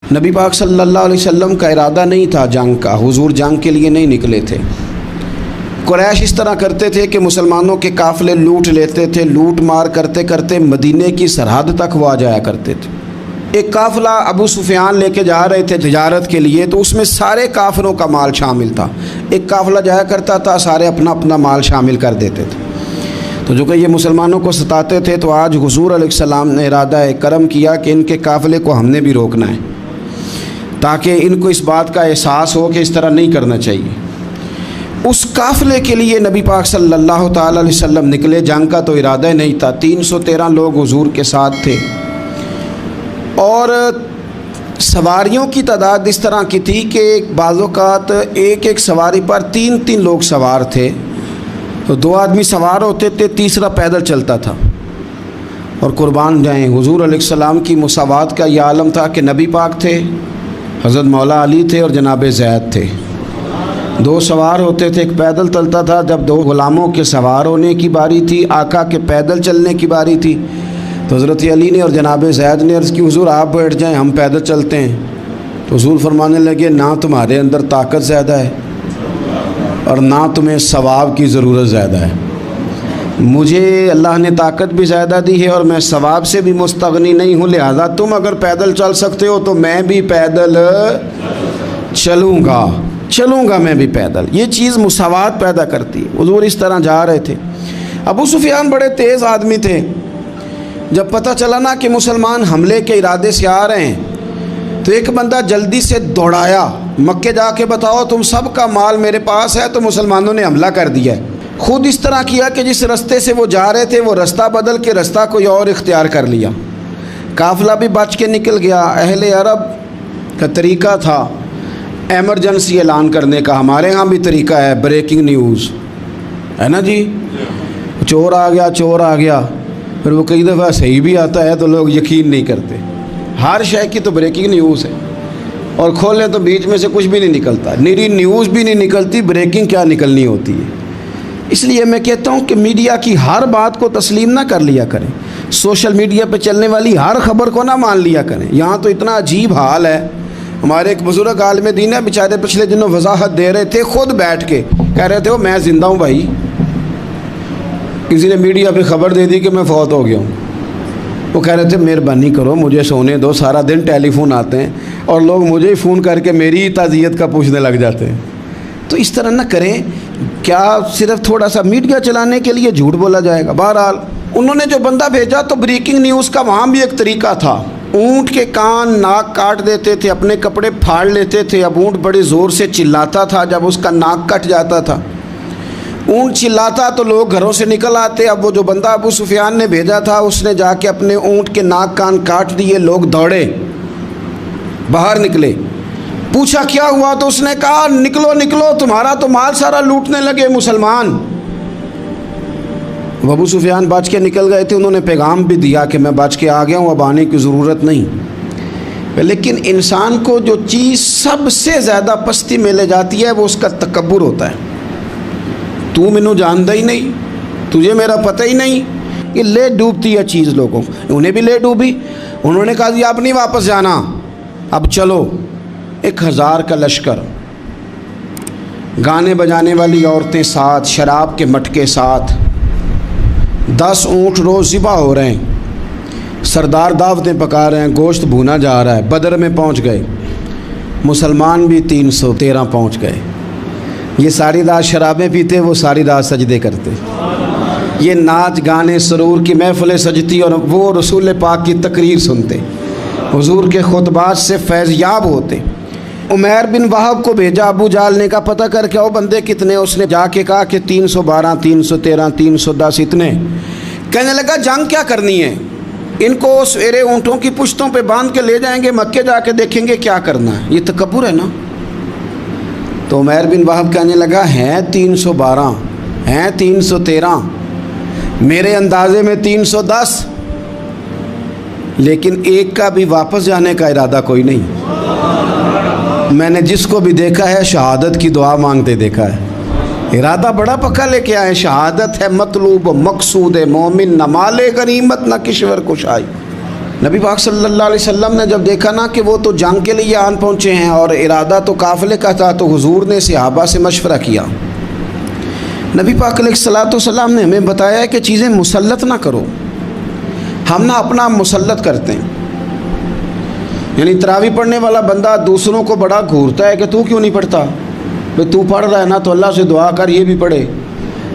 نبی پاک صلی اللہ علیہ وسلم کا ارادہ نہیں تھا جنگ کا، حضور جنگ کے لیے نہیں نکلے تھے۔ قریش اس طرح کرتے تھے کہ مسلمانوں کے قافلے لوٹ لیتے تھے، لوٹ مار کرتے کرتے مدینے کی سرحد تک وہ آ جایا کرتے تھے۔ ایک قافلہ ابو سفیان لے کے جا رہے تھے تجارت کے لیے، تو اس میں سارے کافروں کا مال شامل تھا۔ ایک قافلہ جایا کرتا تھا، سارے اپنا اپنا مال شامل کر دیتے تھے۔ تو جو کہ یہ مسلمانوں کو ستاتے تھے، تو آج حضور علیہ السلام نے ارادہ کرم کیا کہ ان کے قافلے کو ہم نے بھی روکنا ہے، تاکہ ان کو اس بات کا احساس ہو کہ اس طرح نہیں کرنا چاہیے۔ اس قافلے کے لیے نبی پاک صلی اللہ تعالی علیہ وسلم نکلے، جنگ کا تو ارادہ نہیں تھا۔ 313 لوگ حضور کے ساتھ تھے، اور سواریوں کی تعداد اس طرح کی تھی کہ بعض اوقات ایک ایک سواری پر 3 لوگ سوار تھے، تو 2 آدمی سوار ہوتے تھے، تیسرا پیدل چلتا تھا۔ اور قربان جائیں، حضور علیہ السلام کی مساوات کا یہ عالم تھا کہ نبی پاک تھے، حضرت مولا علی تھے اور جناب زید تھے۔ 2 سوار ہوتے تھے، ایک پیدل چلتا تھا۔ جب 2 غلاموں کے سوار ہونے کی باری تھی، آقا کے پیدل چلنے کی باری تھی، تو حضرت علی نے اور جناب زید نے عرض کی، حضور آپ بیٹھ جائیں، ہم پیدل چلتے ہیں۔ تو حضور فرمانے لگے، نہ تمہارے اندر طاقت زیادہ ہے اور نہ تمہیں ثواب کی ضرورت زیادہ ہے۔ مجھے اللہ نے طاقت بھی زیادہ دی ہے اور میں ثواب سے بھی مستغنی نہیں ہوں، لہذا تم اگر پیدل چل سکتے ہو تو میں بھی پیدل چلوں گا میں بھی پیدل۔ یہ چیز مساوات پیدا کرتی ہے۔ حضور اس طرح جا رہے تھے۔ ابو سفیان بڑے تیز آدمی تھے۔ جب پتہ چلا نا کہ مسلمان حملے کے ارادے سے آ رہے ہیں، تو ایک بندہ جلدی سے دوڑایا، مکے جا کے بتاؤ تم سب کا مال میرے پاس ہے۔ تو مسلمانوں نے حملہ کر دیا ہے۔ خود اس طرح کیا کہ جس رستے سے وہ جا رہے تھے وہ رستہ بدل کے رستہ کوئی اور اختیار کر لیا۔ قافلہ بھی بچ کے نکل گیا۔ اہل عرب کا طریقہ تھا ایمرجنسی اعلان کرنے کا، ہمارے ہاں بھی طریقہ ہے، بریکنگ نیوز ہے نا جی، چور آ گیا، پھر وہ کئی دفعہ صحیح بھی آتا ہے تو لوگ یقین نہیں کرتے۔ ہر شے کی تو بریکنگ نیوز ہے، اور کھولیں تو بیچ میں سے کچھ بھی نہیں نکلتا، نیری نیوز بھی نہیں نکلتی، بریکنگ کیا نکلنی ہوتی ہے۔ اس لیے میں کہتا ہوں کہ میڈیا کی ہر بات کو تسلیم نہ کر لیا کریں، سوشل میڈیا پہ چلنے والی ہر خبر کو نہ مان لیا کریں۔ یہاں تو اتنا عجیب حال ہے، ہمارے ایک بزرگ عالم دین ہے، بیچارے پچھلے دنوں وضاحت دے رہے تھے، خود بیٹھ کے کہہ رہے تھے وہ میں زندہ ہوں بھائی، کسی نے میڈیا پہ خبر دے دی کہ میں فوت ہو گیا ہوں۔ وہ کہہ رہے تھے مہربانی کرو مجھے سونے دو، سارا دن ٹیلی فون آتے ہیں اور لوگ مجھے ہی فون کر کے میری ہی تعزیت کا پوچھنے لگ جاتے ہیں۔ تو اس طرح نہ کریں، کیا صرف تھوڑا سا میڈیا چلانے کے لیے جھوٹ بولا جائے گا؟ بہرحال انہوں نے جو بندہ بھیجا تو بریکنگ نیوز کا وہاں بھی ایک طریقہ تھا۔ اونٹ کے کان ناک کاٹ دیتے تھے، اپنے کپڑے پھاڑ لیتے تھے۔ اب اونٹ بڑے زور سے چلاتا تھا، جب اس کا ناک کٹ جاتا تھا، اونٹ چلاتا تو لوگ گھروں سے نکل آتے۔ اب وہ جو بندہ ابو سفیان نے بھیجا تھا، اس نے جا کے اپنے اونٹ کے ناک کان کاٹ دیے۔ لوگ دوڑے، باہر نکلے، پوچھا کیا ہوا، تو اس نے کہا نکلو تمہارا تو مال سارا لوٹنے لگے مسلمان۔ ابو سفیان بچ کے نکل گئے تھے، انہوں نے پیغام بھی دیا کہ میں بچ کے آ گیا ہوں، اب آنے کی ضرورت نہیں۔ لیکن انسان کو جو چیز سب سے زیادہ پستی میں لے جاتی ہے وہ اس کا تکبر ہوتا ہے۔ تو مینوں جاندا ہی نہیں، تجھے میرا پتہ ہی نہیں، یہ لے ڈوبتی ہے چیز لوگوں۔ انہیں بھی لے ڈوبی، انہوں نے کہا جی آپ نہیں واپس جانا، اب چلو۔ 1000 کا لشکر، گانے بجانے والی عورتیں ساتھ، شراب کے مٹکے ساتھ، 10 اونٹ روز ذبح ہو رہے ہیں، سردار دعوتیں پکا رہے ہیں، گوشت بھونا جا رہا ہے۔ بدر میں پہنچ گئے، مسلمان بھی 313 پہنچ گئے۔ یہ ساری رات شرابیں پیتے، وہ ساری رات سجدے کرتے، یہ ناچ گانے سرور کی محفلیں سجتی اور وہ رسول پاک کی تقریر سنتے، حضور کے خطبات سے فیض یاب ہوتے۔ عمیر بن وہب کو بھیجا ابو جہل نے کہا پتہ کر کے آؤ بندے کتنے۔ اس نے جا کے کہا کہ 312 313 310 اتنے۔ کہنے لگا جنگ کیا کرنی ہے، ان کو سویرے اونٹوں کی پشتوں پہ باندھ کے لے جائیں گے، مکے جا کے دیکھیں گے کیا کرنا ہے۔ یہ تکبر ہے نا۔ تو عمیر بن وہب کہنے لگا ہیں 312 ہیں 313، میرے اندازے میں 310، لیکن ایک کا بھی واپس جانے کا ارادہ کوئی نہیں۔ میں نے جس کو بھی دیکھا ہے شہادت کی دعا مانگتے دیکھا ہے، ارادہ بڑا پکا لے کے آئے، شہادت ہے مطلوب مقصود مومن، نہ مال غنیمت نہ کشور کشائی، نبی پاک صلی اللہ علیہ وسلم نے جب دیکھا نا کہ وہ تو جنگ کے لیے آن پہنچے ہیں اور ارادہ تو قافلے کا تھا، تو حضور نے صحابہ سے مشورہ کیا۔ نبی پاک علیہ الصلوۃ والسلام نے ہمیں بتایا ہے کہ چیزیں مسلط نہ کرو، ہم نہ اپنا مسلط کرتے ہیں۔ یعنی تراویح پڑھنے والا بندہ دوسروں کو بڑا گھورتا ہے کہ تو کیوں نہیں پڑھتا، بھئی تو پڑھ رہا ہے نا تو اللہ سے دعا کر یہ بھی پڑھے،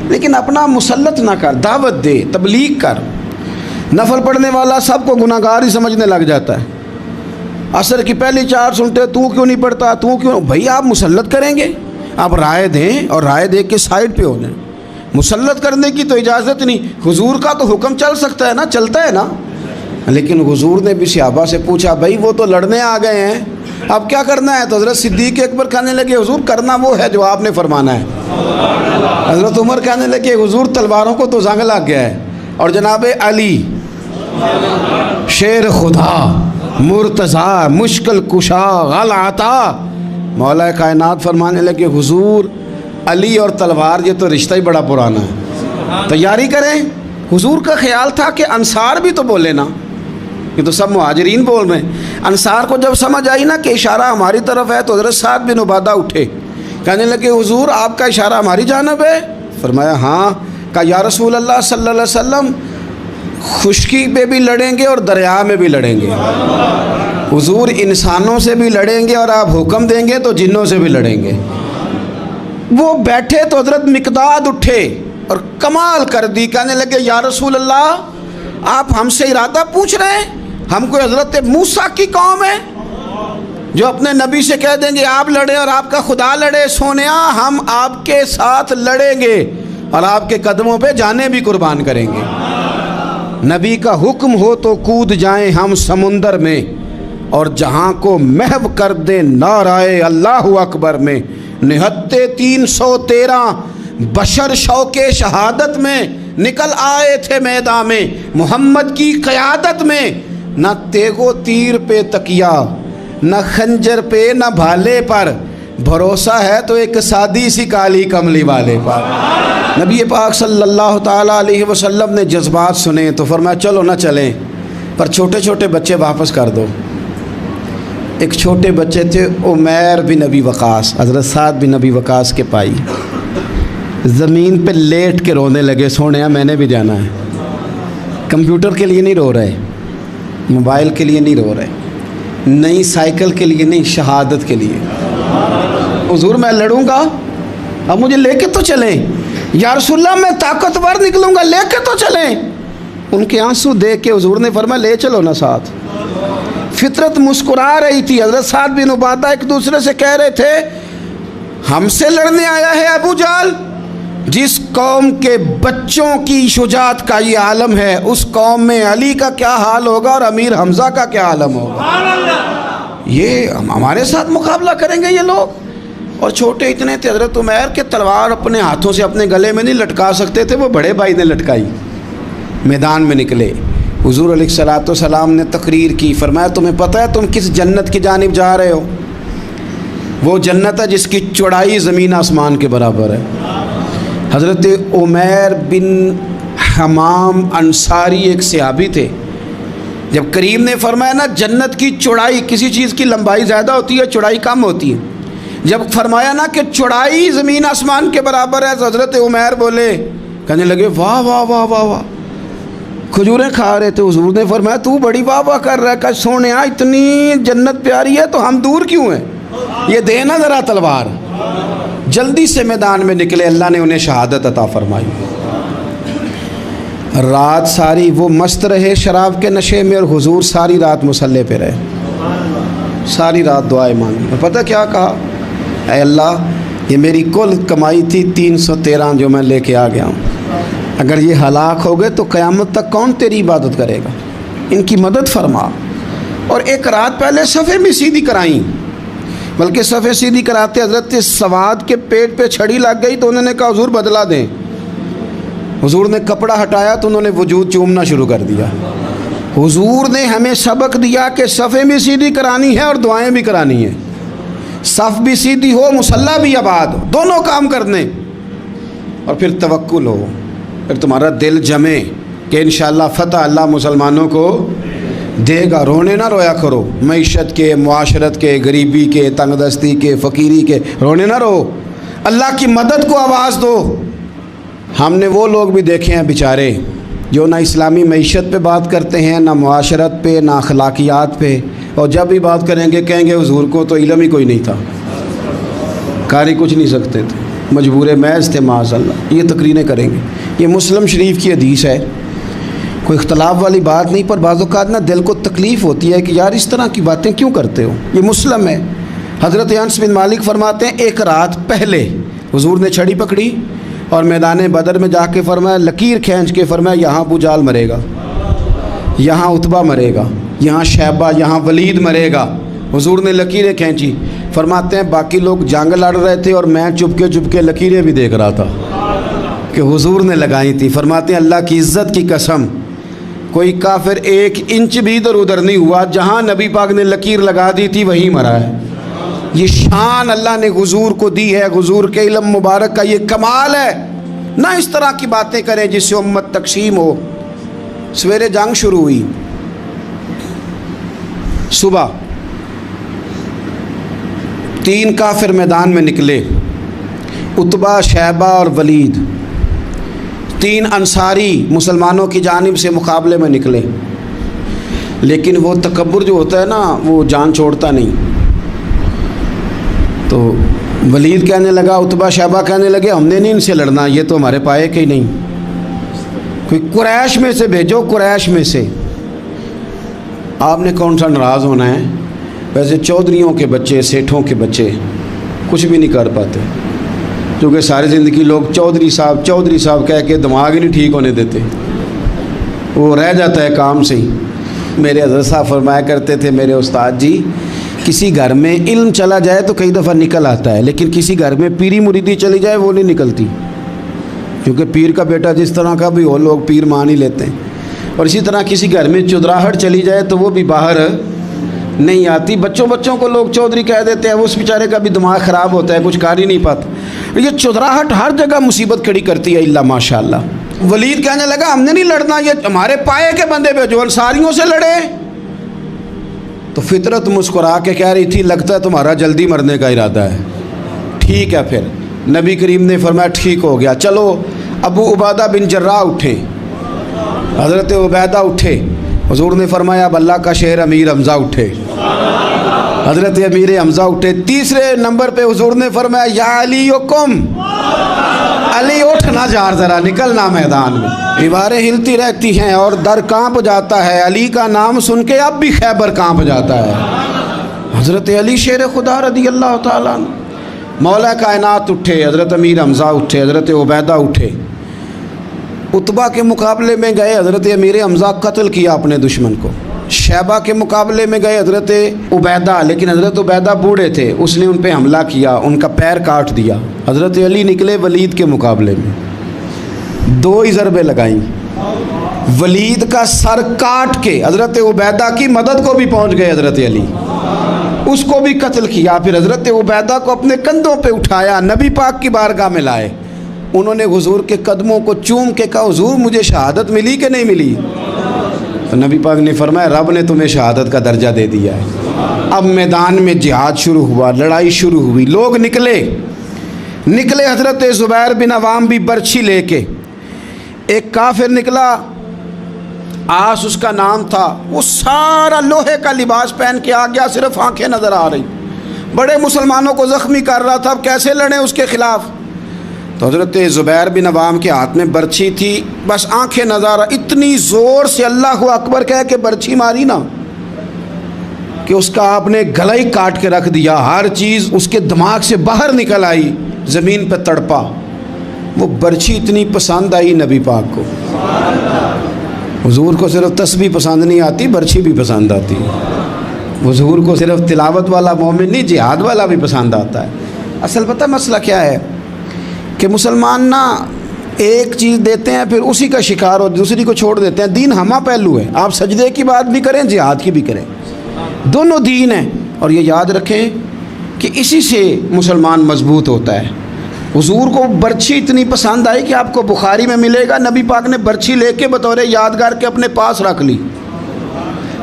لیکن اپنا مسلط نہ کر، دعوت دے، تبلیغ کر۔ نفل پڑھنے والا سب کو گناہ گار ہی سمجھنے لگ جاتا ہے، عصر کی پہلی 4 سنتے تو کیوں نہیں پڑھتا، تو کیوں؟ بھئی آپ مسلط کریں گے، آپ رائے دیں اور رائے دے کے سائڈ پہ ہو جائیں۔ مسلط کرنے کی تو اجازت نہیں، حضور کا تو حکم چل سکتا ہے نا، چلتا ہے نا، لیکن حضور نے بھی صحابہ سے پوچھا بھائی وہ تو لڑنے آ گئے ہیں، اب کیا کرنا ہے؟ تو حضرت صدیق اکبر کہنے لگے حضور کرنا وہ ہے جو آپ نے فرمانا ہے۔ حضرت عمر کہنے لگے حضور تلواروں کو تو زنگ لگ گیا ہے، اور جناب علی شیر خدا مرتضیٰ مشکل کشا غل عطا مولا کائنات فرمانے لگے حضور علی اور تلوار یہ تو رشتہ ہی بڑا پرانا ہے، تیاری کریں۔ حضور کا خیال تھا کہ انصار بھی تو بولے نا، یہ تو سب مہاجرین بول رہے ہیں۔ انصار کو جب سمجھ آئی نا کہ اشارہ ہماری طرف ہے تو حضرت سعد بن عبادہ اٹھے، کہنے لگے حضور آپ کا اشارہ ہماری جانب ہے؟ فرمایا ہاں۔ کہا یا رسول اللہ صلی اللہ علیہ وسلم خشکی پہ بھی لڑیں گے اور دریا میں بھی لڑیں گے، حضور انسانوں سے بھی لڑیں گے اور آپ حکم دیں گے تو جنوں سے بھی لڑیں گے۔ وہ بیٹھے تو حضرت مقداد اٹھے اور کمال کر دی، کہنے لگے یا رسول اللہ آپ ہم سے ارادہ پوچھ رہے ہیں؟ ہم کوئی حضرت موسیٰ کی قوم ہے جو اپنے نبی سے کہہ دیں گے آپ لڑیں اور آپ کا خدا لڑے؟ سونیا ہم آپ کے ساتھ لڑیں گے اور آپ کے قدموں پہ جانیں بھی قربان کریں گے۔ نبی کا حکم ہو تو کود جائیں ہم سمندر میں اور جہاں کو محو کر دیں نعرہ اللہ اکبر میں۔ نہتے 313 بشر شوق شہادت میں نکل آئے تھے میدان میں، محمد کی قیادت میں نہ تیغ و تیر پہ تکیا، نہ خنجر پہ نہ بھالے پر، بھروسہ ہے تو ایک سادی سی کالی کملی والے پر۔ نبی پاک صلی اللہ تعالیٰ علیہ وسلم نے جذبات سنے تو فرمایا چلو نہ چلیں، پر چھوٹے چھوٹے بچے واپس کر دو۔ ایک چھوٹے بچے تھے عمیر بن ابی وقاص، حضرت سعد بن ابی وقاص کے پائی، زمین پہ لیٹ کے رونے لگے، سونے میں نے بھی جانا ہے۔ کمپیوٹر کے لیے نہیں رو رہے، موبائل کے لیے نہیں رو رہے، نئی سائیکل کے لیے نہیں، شہادت کے لیے۔ حضور میں لڑوں گا، اب مجھے لے کے تو چلیں، یا رسول اللہ میں طاقتور نکلوں گا، لے کے تو چلیں۔ ان کے آنسو دیکھ کے حضور نے فرمایا لے چلو نا ساتھ۔ فطرت مسکرا رہی تھی، حضرت سعد بن عبادہ ایک دوسرے سے کہہ رہے تھے ہم سے لڑنے آیا ہے ابو جہل، جس قوم کے بچوں کی شجاعت کا یہ عالم ہے اس قوم میں علی کا کیا حال ہوگا اور امیر حمزہ کا کیا عالم ہوگا۔ یہ ہمارے ساتھ مقابلہ کریں گے یہ لوگ؟ اور چھوٹے اتنے تھے حضرت عمیر کے تلوار اپنے ہاتھوں سے اپنے گلے میں نہیں لٹکا سکتے تھے، وہ بڑے بھائی نے لٹکائی، میدان میں نکلے۔ حضور علیہ الصلوۃ والسلام نے تقریر کی، فرمایا تمہیں پتہ ہے تم کس جنت کی جانب جا رہے ہو؟ وہ جنت ہے جس کی چوڑائی زمین آسمان کے برابر ہے۔ حضرت عمیر بن حمام انصاری ایک صحابی تھے، جب کریم نے فرمایا نا جنت کی چوڑائی، کسی چیز کی لمبائی زیادہ ہوتی ہے چوڑائی کم ہوتی ہے، جب فرمایا نا کہ چوڑائی زمین آسمان کے برابر ہے تو حضرت عمیر بولے، کہنے لگے واہ واہ واہ واہ واہ، کھجوریں کھا رہے تھے۔ حضور نے فرمایا تو بڑی واہ واہ کر رہا ہے، کہ سونے اتنی جنت پیاری ہے تو ہم دور کیوں ہیں، یہ دینا ذرا تلوار۔ جلدی سے میدان میں نکلے، اللہ نے انہیں شہادت عطا فرمائی۔ رات ساری وہ مست رہے شراب کے نشے میں، اور حضور ساری رات مصلی پہ رہے، ساری رات دعائیں مانگی۔ پتہ کیا کہا؟ اے اللہ یہ میری کل کمائی تھی 313 جو میں لے کے آ گیا ہوں، اگر یہ ہلاک ہو گئے تو قیامت تک کون تیری عبادت کرے گا، ان کی مدد فرما۔ اور ایک رات پہلے صفے بھی سیدھی کرائیں، بلکہ صفے سیدھی کراتے حضرت سواد کے پیٹ پہ چھڑی لگ گئی تو انہوں نے کہا حضور بدلا دیں۔ حضور نے کپڑا ہٹایا تو انہوں نے وجود چومنا شروع کر دیا۔ حضور نے ہمیں سبق دیا کہ صفے بھی سیدھی کرانی ہے اور دعائیں بھی کرانی ہیں، صف بھی سیدھی ہو مصلی بھی آباد ہو، دونوں کام کرنے، اور پھر توکل ہو، پھر تمہارا دل جمے کہ انشاءاللہ فتح اللہ مسلمانوں کو دے گا. رونے نہ رویا کرو, معیشت کے, معاشرت کے, غریبی کے, تنگ دستی کے, فقیری کے رونے نہ رہو, اللہ کی مدد کو آواز دو. ہم نے وہ لوگ بھی دیکھے ہیں بیچارے جو نہ اسلامی معیشت پہ بات کرتے ہیں, نہ معاشرت پہ, نہ اخلاقیات پہ, اور جب بھی بات کریں گے کہیں گے حضور کو تو علم ہی کوئی نہیں تھا, قاری کچھ نہیں سکتے تھے, مجبور محض تھے معاذ اللہ. یہ تقریریں کریں گے. یہ مسلم شریف کی حدیث ہے, کوئی اختلاف والی بات نہیں, پر بعض اوقات نا دل کو تکلیف ہوتی ہے کہ یار اس طرح کی باتیں کیوں کرتے ہو. یہ مسلم ہے. حضرت انس بن مالک فرماتے ہیں ایک رات پہلے حضور نے چھڑی پکڑی اور میدان بدر میں جا کے فرمایا, لکیر کھینچ کے فرمایا یہاں ابو جال مرے گا, یہاں عتبہ مرے گا, یہاں شیبہ, یہاں ولید مرے گا. حضور نے لکیریں کھینچی. فرماتے ہیں باقی لوگ جنگ لڑ رہے تھے اور میں چپ کے لکیریں بھی دیکھ رہا تھا کہ حضور نے لگائی تھی. فرماتے ہیں اللہ کی عزت کی قسم کوئی کافر 1 انچ بھی ادھر ادھر نہیں ہوا, جہاں نبی پاک نے لکیر لگا دی تھی وہیں مرا ہے. یہ شان اللہ نے حضور کو دی ہے, حضور کے علم مبارک کا یہ کمال ہے. نہ اس طرح کی باتیں کریں جس سے امت تقسیم ہو. سویرے جنگ شروع ہوئی, صبح 3 کافر میدان میں نکلے, عتبہ, شیبہ اور ولید. 3 انصاری مسلمانوں کی جانب سے مقابلے میں نکلے, لیکن وہ تکبر جو ہوتا ہے نا وہ جان چھوڑتا نہیں. تو ولید کہنے لگا, عتبہ شیبہ کہنے لگے ہم نے نہیں ان سے لڑنا, یہ تو ہمارے پائے کے ہی نہیں, کوئی قریش میں سے بھیجو, قریش میں سے. آپ نے کون سا ناراض ہونا ہے, ویسے چودھریوں کے بچے, سیٹھوں کے بچے کچھ بھی نہیں کر پاتے, کیونکہ ساری زندگی لوگ چودھری صاحب کہہ کے دماغ ہی نہیں ٹھیک ہونے دیتے, وہ رہ جاتا ہے کام سے ہی. میرے حضرت صاحب فرمایا کرتے تھے, میرے استاد جی, کسی گھر میں علم چلا جائے تو کئی دفعہ نکل آتا ہے, لیکن کسی گھر میں پیری مریدی چلی جائے وہ نہیں نکلتی, کیونکہ پیر کا بیٹا جس طرح کا بھی ہو لوگ پیر مان ہی لیتے ہیں. اور اسی طرح کسی گھر میں چودراہٹ چلی جائے تو وہ بھی باہر نہیں آتی. بچوں کو لوگ چودھری کہہ دیتے ہیں, وہ اس بیچارے کا بھی دماغ خراب ہوتا ہے, کچھ کر ہی نہیں پاتا. یہ چودراہٹ ہر جگہ مصیبت کھڑی کرتی ہے الا ماشاء اللہ. ولید کہنے لگا ہم نے نہیں لڑنا, یہ ہمارے پائے کے بندے پہ جو انصاریوں سے لڑے. تو فطرت مسکرا کے کہہ رہی تھی لگتا ہے تمہارا جلدی مرنے کا ارادہ ہے. ٹھیک ہے, پھر نبی کریم نے فرمایا ٹھیک ہو گیا, چلو. ابو عبیدہ بن جراح اٹھے, حضرت عبیدہ اٹھے. حضور نے فرمایا اب اللہ کا شہر امیر حمزہ اٹھے, حضرت امیر حمزہ اٹھے. تیسرے نمبر پہ حضور نے فرمایا یا علی کم, علی اٹھنا جار, ذرا نکلنا میدان میں. دیواریں ہلتی رہتی ہیں اور در کانپ جاتا ہے, علی کا نام سن کے اب بھی خیبر کانپ جاتا ہے. حضرت علی شیر خدا رضی اللہ تعالیٰ عنہ. مولا کائنات اٹھے, حضرت امیر حمزہ اٹھے, حضرت عبیدہ اٹھے. عتبہ کے مقابلے میں گئے, حضرت امیر حمزہ قتل کیا اپنے دشمن کو. شیبہ کے مقابلے میں گئے حضرت عبیدہ, لیکن حضرت عبیدہ بوڑھے تھے, اس نے ان پہ حملہ کیا, ان کا پیر کاٹ دیا. حضرت علی نکلے ولید کے مقابلے میں, 2 ہی ضربیں لگائیں, ولید کا سر کاٹ کے حضرت عبیدہ کی مدد کو بھی پہنچ گئے حضرت علی, اس کو بھی قتل کیا. پھر حضرت عبیدہ کو اپنے کندھوں پہ اٹھایا, نبی پاک کی بارگاہ میں لائے. انہوں نے حضور کے قدموں کو چوم کے کہا حضور مجھے شہادت ملی کہ نہیں ملی؟ تو نبی پاک نے فرمایا رب نے تمہیں شہادت کا درجہ دے دیا ہے. اب میدان میں جہاد شروع ہوا, لڑائی شروع ہوئی, لوگ نکلے. حضرت زبیر بن عوام بھی برچھی لے کے. ایک کافر نکلا, آس اس کا نام تھا, وہ سارا لوہے کا لباس پہن کے آ گیا, صرف آنکھیں نظر آ رہی, بڑے مسلمانوں کو زخمی کر رہا تھا. اب کیسے لڑیں اس کے خلاف؟ تو حضرت زبیر بن عوام کے ہاتھ میں برچھی تھی, بس آنکھیں نظر, اتنی زور سے اللہ اکبر کہہ کے برچھی ماری نا کہ اس کا آپ نے گلا ہی کاٹ کے رکھ دیا. ہر چیز اس کے دماغ سے باہر نکل آئی, زمین پہ تڑپا. وہ برچھی اتنی پسند آئی نبی پاک کو. حضور کو صرف تسبیح پسند نہیں آتی, برچھی بھی پسند آتی. حضور کو صرف تلاوت والا مومن نہیں, جہاد والا بھی پسند آتا ہے. اصل پتہ مسئلہ کیا ہے کہ مسلمان نا ایک چیز دیتے ہیں پھر اسی کا شکار اور دوسری کو چھوڑ دیتے ہیں. دین ہمہ پہلو ہے, آپ سجدے کی بات بھی کریں, جہاد کی بھی کریں, دونوں دین ہیں. اور یہ یاد رکھیں کہ اسی سے مسلمان مضبوط ہوتا ہے. حضور کو برچھی اتنی پسند آئی کہ آپ کو بخاری میں ملے گا, نبی پاک نے برچھی لے کے بطور یادگار کے اپنے پاس رکھ لی.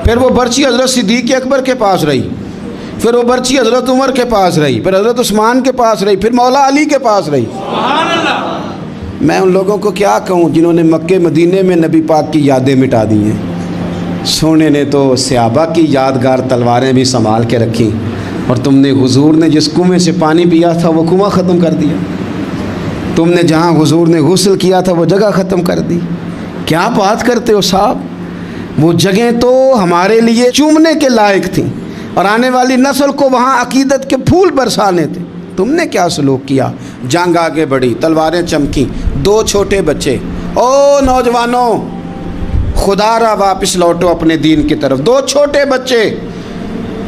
پھر وہ برچی حضرت صدیق اکبر کے پاس رہی، پھر وہ برچی حضرت عمر کے پاس رہی، پھر حضرت عثمان کے پاس رہی، پھر مولا علی کے پاس رہی۔ میں ان لوگوں کو کیا کہوں جنہوں نے مکے مدینے میں نبی پاک کی یادیں مٹا دی ہیں۔ سونے نے تو صحابہ کی یادگار تلواریں بھی سنبھال کے رکھی، اور تم نے حضور نے جس کنویں سے پانی پیا تھا وہ کنواں ختم کر دیا، تم نے جہاں حضور نے غسل کیا تھا وہ جگہ ختم کر دی۔ کیا بات کرتے ہو صاحب، وہ جگہیں تو ہمارے لیے چومنے کے لائق تھیں اور آنے والی نسل کو وہاں عقیدت کے پھول برسانے تھے۔ تم نے کیا سلوک کیا؟ جنگ آگے بڑھی، تلواریں چمکیں، 2 چھوٹے بچے۔ او نوجوانوں، خدا را واپس لوٹو اپنے دین کی طرف، 2 چھوٹے بچے،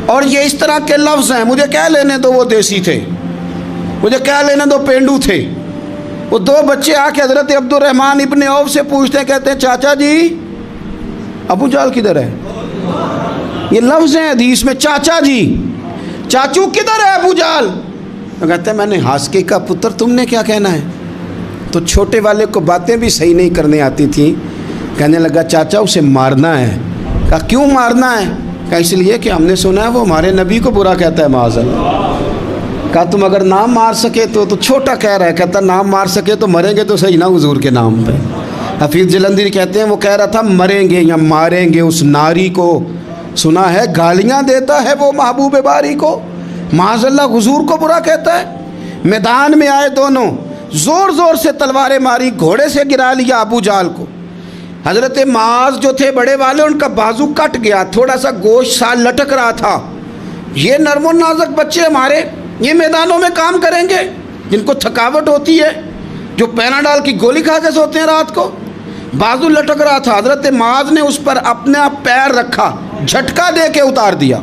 اور یہ اس طرح کے لفظ ہیں، مجھے کہہ لینے دو وہ دیسی تھے، مجھے کہہ لینے دو پینڈو تھے۔ وہ 2 بچے آ کے حضرت عبد الرحمن ابن عوف سے پوچھتے ہیں، کہتے ہیں چاچا جی ابو جہل کدھر ہے؟ یہ لفظ ہیں حدیث میں، چاچا جی، چاچو کدھر ہے ابو جہل؟ وہ کہتے ہیں میں نے ہاسکی کا پتر، تم نے کیا کہنا ہے؟ تو چھوٹے والے کو باتیں بھی صحیح نہیں کرنے آتی تھیں، کہنے لگا چاچا اسے مارنا ہے۔ کہا کیوں مارنا ہے؟ کہا اس لیے کہ ہم نے سنا ہے وہ ہمارے نبی کو برا کہتا ہے معاذ اللہ۔ کہا تم اگر نام مار سکے تو چھوٹا کہہ رہا ہے، کہتا نام مار سکے تو مریں گے تو صحیح نا حضور کے نام پہ۔ حفیظ جلندری کہتے ہیں وہ کہہ رہا تھا مریں گے یا ماریں گے اس ناری کو، سنا ہے گالیاں دیتا ہے وہ محبوب باری کو، معاذ اللہ حضور کو برا کہتا ہے۔ میدان میں آئے دونوں، زور زور سے تلواریں ماری، گھوڑے سے گرا لیا ابو جہل کو۔ حضرت معاذ جو تھے بڑے والے، ان کا بازو کٹ گیا، تھوڑا سا گوشت سا لٹک رہا تھا۔ یہ نرم و نازک بچے ہمارے، یہ میدانوں میں کام کریں گے، جن کو تھکاوٹ ہوتی ہے، جو پیناڈال کی گولی کھا کے سوتے ہیں رات کو، بازو لٹک رہا تھا۔ حضرت معاذ نے اس پر اپنا پیر رکھا، جھٹکا دے کے اتار دیا۔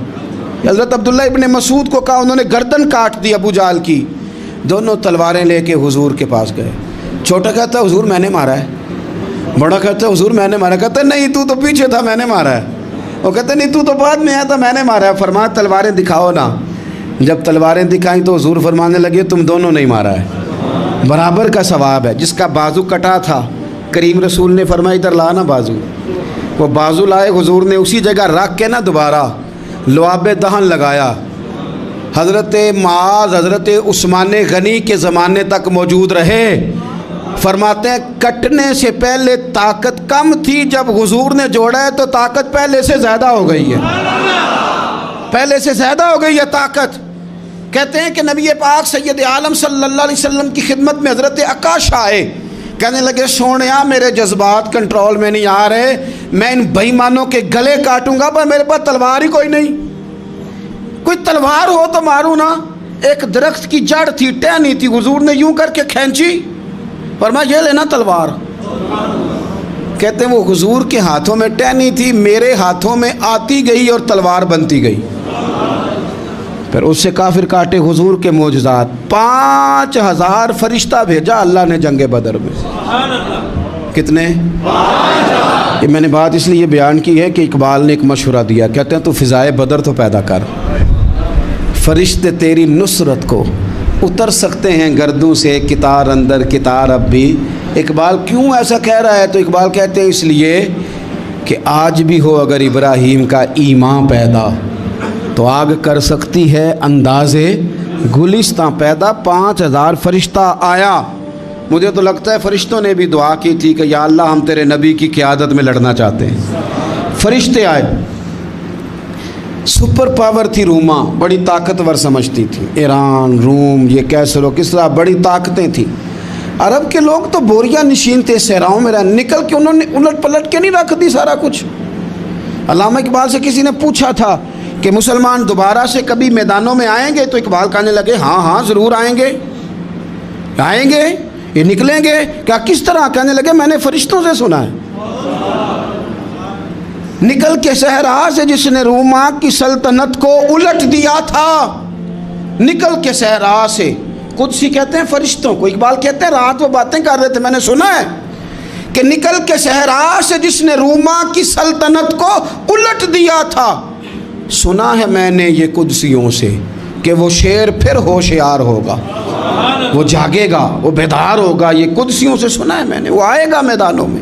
حضرت عبداللہ ابن مسعود کو کہا، انہوں نے گردن کاٹ دی ابو جہل کی۔ دونوں تلواریں لے کے حضور کے پاس گئے۔ چھوٹا کہتا ہے حضور میں نے مارا ہے، بڑا کہتا ہے حضور میں نے مارا۔ کہتا ہے نہیں تو پیچھے تھا، میں نے مارا ہے۔ وہ کہتا ہے نہیں تو بعد میں آیا تھا، میں نے مارا ہے۔ فرمایا تلواریں دکھاؤ نا۔ جب تلواریں دکھائیں تو حضور فرمانے لگے تم دونوں نہیں مارا ہے، برابر کا ثواب ہے۔ جس کا بازو کٹا تھا کریم رسول نے فرمایا ادھر لا نا بازو، وہ بازو لائے، حضور نے اسی جگہ رکھ کے نا دوبارہ لعاب دہن لگایا۔ حضرت معاذ حضرت عثمان غنی کے زمانے تک موجود رہے۔ فرماتے ہیں کٹنے سے پہلے طاقت کم تھی، جب حضور نے جوڑا ہے تو طاقت پہلے سے زیادہ ہو گئی ہے، پہلے سے زیادہ ہو گئی ہے طاقت۔ کہتے ہیں کہ نبی پاک سید عالم صلی اللہ علیہ وسلم کی خدمت میں حضرت عکاش آئے، کہنے لگے سونیا میرے جذبات کنٹرول میں نہیں آ رہے، میں ان بے ایمانوں کے گلے کاٹوں گا، پر میرے پاس تلوار ہی کوئی نہیں، کوئی تلوار ہو تو ماروں نا۔ ایک درخت کی جڑ تھی، ٹہنی تھی، حضور نے یوں کر کے کھینچی، فرمایا یہ لینا تلوار۔ کہتے ہیں وہ حضور کے ہاتھوں میں ٹہنی تھی، میرے ہاتھوں میں آتی گئی اور تلوار بنتی گئی۔ پھر اس سے کافر کاٹے حضور کے معجزات۔ 5000 فرشتہ بھیجا اللہ نے جنگ بدر میں۔ کتنے؟ یہ میں نے بات اس لیے بیان کی ہے کہ اقبال نے ایک مشورہ دیا، کہتے ہیں تو فضائے بدر تو پیدا کر، فرشتے تیری نصرت کو اتر سکتے ہیں گردوں سے، کتار اندر کتار اب بھی۔ اقبال کیوں ایسا کہہ رہا ہے؟ تو اقبال کہتے ہیں اس لیے کہ آج بھی ہو اگر ابراہیم کا ایمان پیدا تو آگ کر سکتی ہے انداز گلستاں پیدا۔ 5000 فرشتہ آیا۔ مجھے تو لگتا ہے فرشتوں نے بھی دعا کی تھی کہ یا اللہ ہم تیرے نبی کی قیادت میں لڑنا چاہتے ہیں۔ فرشتے آئے، سپر پاور تھی روما، بڑی طاقتور سمجھتی تھی، ایران، روم، یہ کیسر و کسرا، بڑی طاقتیں تھیں۔ عرب کے لوگ تو بوریا نشین تھے، صحراؤں میں نکل کے انہوں نے الٹ پلٹ کے نہیں رکھ دی سارا کچھ۔ علامہ اقبال سے کسی نے پوچھا تھا کہ مسلمان دوبارہ سے کبھی میدانوں میں آئیں گے؟ تو اقبال کہنے لگے ہاں ہاں ضرور آئیں گے، آئیں گے، یہ نکلیں گے۔ کیا کس طرح؟ کہنے لگے میں نے فرشتوں سے سنا ہے، نکل کے صحرا سے جس نے روما کی سلطنت کو الٹ دیا تھا، نکل کے صحرا سے، قدسی کہتے ہیں فرشتوں کو، اقبال کہتے ہیں رات وہ باتیں کر رہے تھے میں نے سنا ہے کہ نکل کے صحرا سے جس نے روما کی سلطنت کو الٹ دیا تھا، سنا ہے میں نے یہ قدسیوں سے کہ وہ شیر پھر ہوشیار ہوگا، وہ جاگے گا، وہ بیدار ہوگا، یہ قدسیوں سے سنا ہے میں نے، وہ آئے گا میدانوں میں۔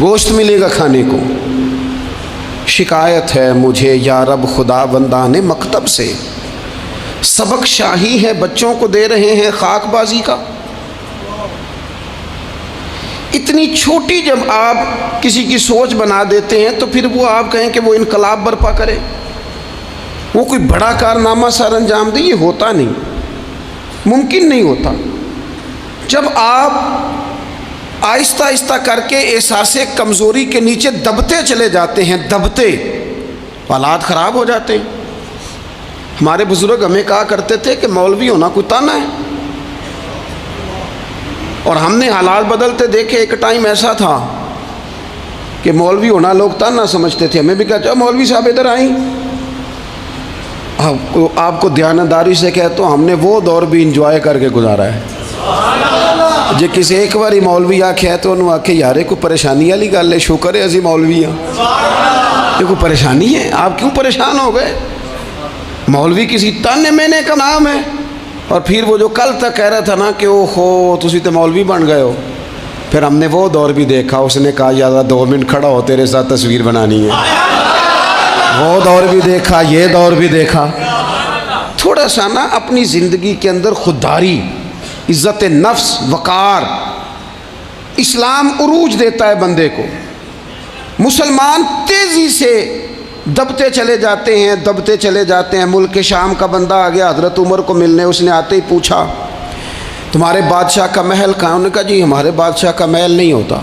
گوشت ملے گا کھانے کو۔ شکایت ہے مجھے یا رب خدا بندان مکتب سے، سبق شاہی ہے بچوں کو دے رہے ہیں خاک بازی کا۔ اتنی چھوٹی جب آپ کسی کی سوچ بنا دیتے ہیں تو پھر وہ آپ کہیں کہ وہ انقلاب برپا کرے، وہ کوئی بڑا کارنامہ سر انجام دے، یہ ہوتا نہیں، ممکن نہیں ہوتا۔ جب آپ آہستہ آہستہ کر کے احساس کمزوری کے نیچے دبتے چلے جاتے ہیں، دبتے، حالات خراب ہو جاتے ہیں۔ ہمارے بزرگ ہمیں کہا کرتے تھے کہ مولوی ہونا کوئی تانا ہے، اور ہم نے حالات بدلتے دیکھے۔ ایک ٹائم ایسا تھا کہ مولوی ہونا لوگ تانا سمجھتے تھے، ہمیں بھی کہا چاہو مولوی صاحب ادھر آئیں، آپ کو دیانتداری سے کہتا ہوں ہم نے وہ دور بھی انجوائے کر کے گزارا ہے۔ جے کسی ایک باری مولوی آکھے تو انہوں آکھے یارے کوئی پریشانی والی گل ہے، شکر ہے اسی مولوی ہیں، یہ کوئی پریشانی ہے، آپ کیوں پریشان ہو گئے؟ مولوی کسی تانے مینے کا نام ہے۔ اور پھر وہ جو کل تک کہہ رہا تھا نا کہ او ہو تسی تو مولوی بن گئے ہو، پھر ہم نے وہ دور بھی دیکھا، اس نے کہا یار 2 منٹ کھڑا ہو تیرے ساتھ تصویر بنانی ہے، وہ دور بھی دیکھا، یہ دور بھی دیکھا۔ تھوڑا سا نا اپنی زندگی کے اندر خودداری، عزت نفس، وقار، اسلام عروج دیتا ہے بندے کو۔ مسلمان تیزی سے دبتے چلے جاتے ہیں، دبتے چلے جاتے ہیں۔ ملک شام کا بندہ آ گیا حضرت عمر کو ملنے، اس نے آتے ہی پوچھا تمہارے بادشاہ کا محل کہاں؟ انہوں نے کہا جی ہمارے بادشاہ کا محل نہیں ہوتا،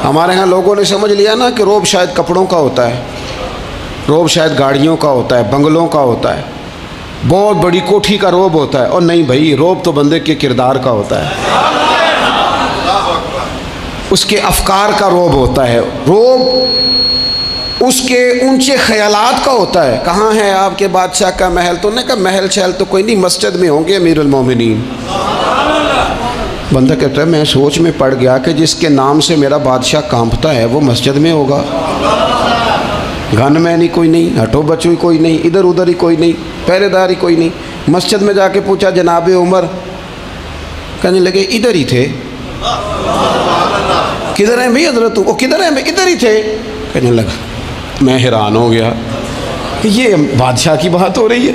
ہمارے ہاں لوگوں نے سمجھ لیا نا کہ روب شاید کپڑوں کا ہوتا ہے، روب شاید گاڑیوں کا ہوتا ہے، بنگلوں کا ہوتا ہے، بہت بڑی کوٹھی کا روب ہوتا ہے۔ اور نہیں بھائی، روب تو بندے کے کردار کا ہوتا ہے، اس کے افکار کا روب ہوتا ہے، روب اس کے اونچے خیالات کا ہوتا ہے۔ کہاں ہے آپ کے بادشاہ کا محل؟ تو نے کہا محل شہل تو کوئی نہیں، مسجد میں ہوں گے امیر المومنین۔ بندہ کہتا ہے میں سوچ میں پڑ گیا کہ جس کے نام سے میرا بادشاہ کانپتا ہے وہ مسجد میں ہوگا، گن میں نہیں کوئی نہیں، ہٹو بچو ہی کوئی نہیں، ادھر ادھر ہی کوئی نہیں، پہرے دار ہی کوئی نہیں۔ مسجد میں جا کے پوچھا جناب عمر، کہنے لگے ادھر ہی تھے۔ کدھر ہیں بھائی حضرت؟ وہ کدھر ہیں بھائی؟ ادھر ہی تھے۔ کہنے لگا، میں حیران ہو گیا کہ یہ بادشاہ کی بات ہو رہی ہے۔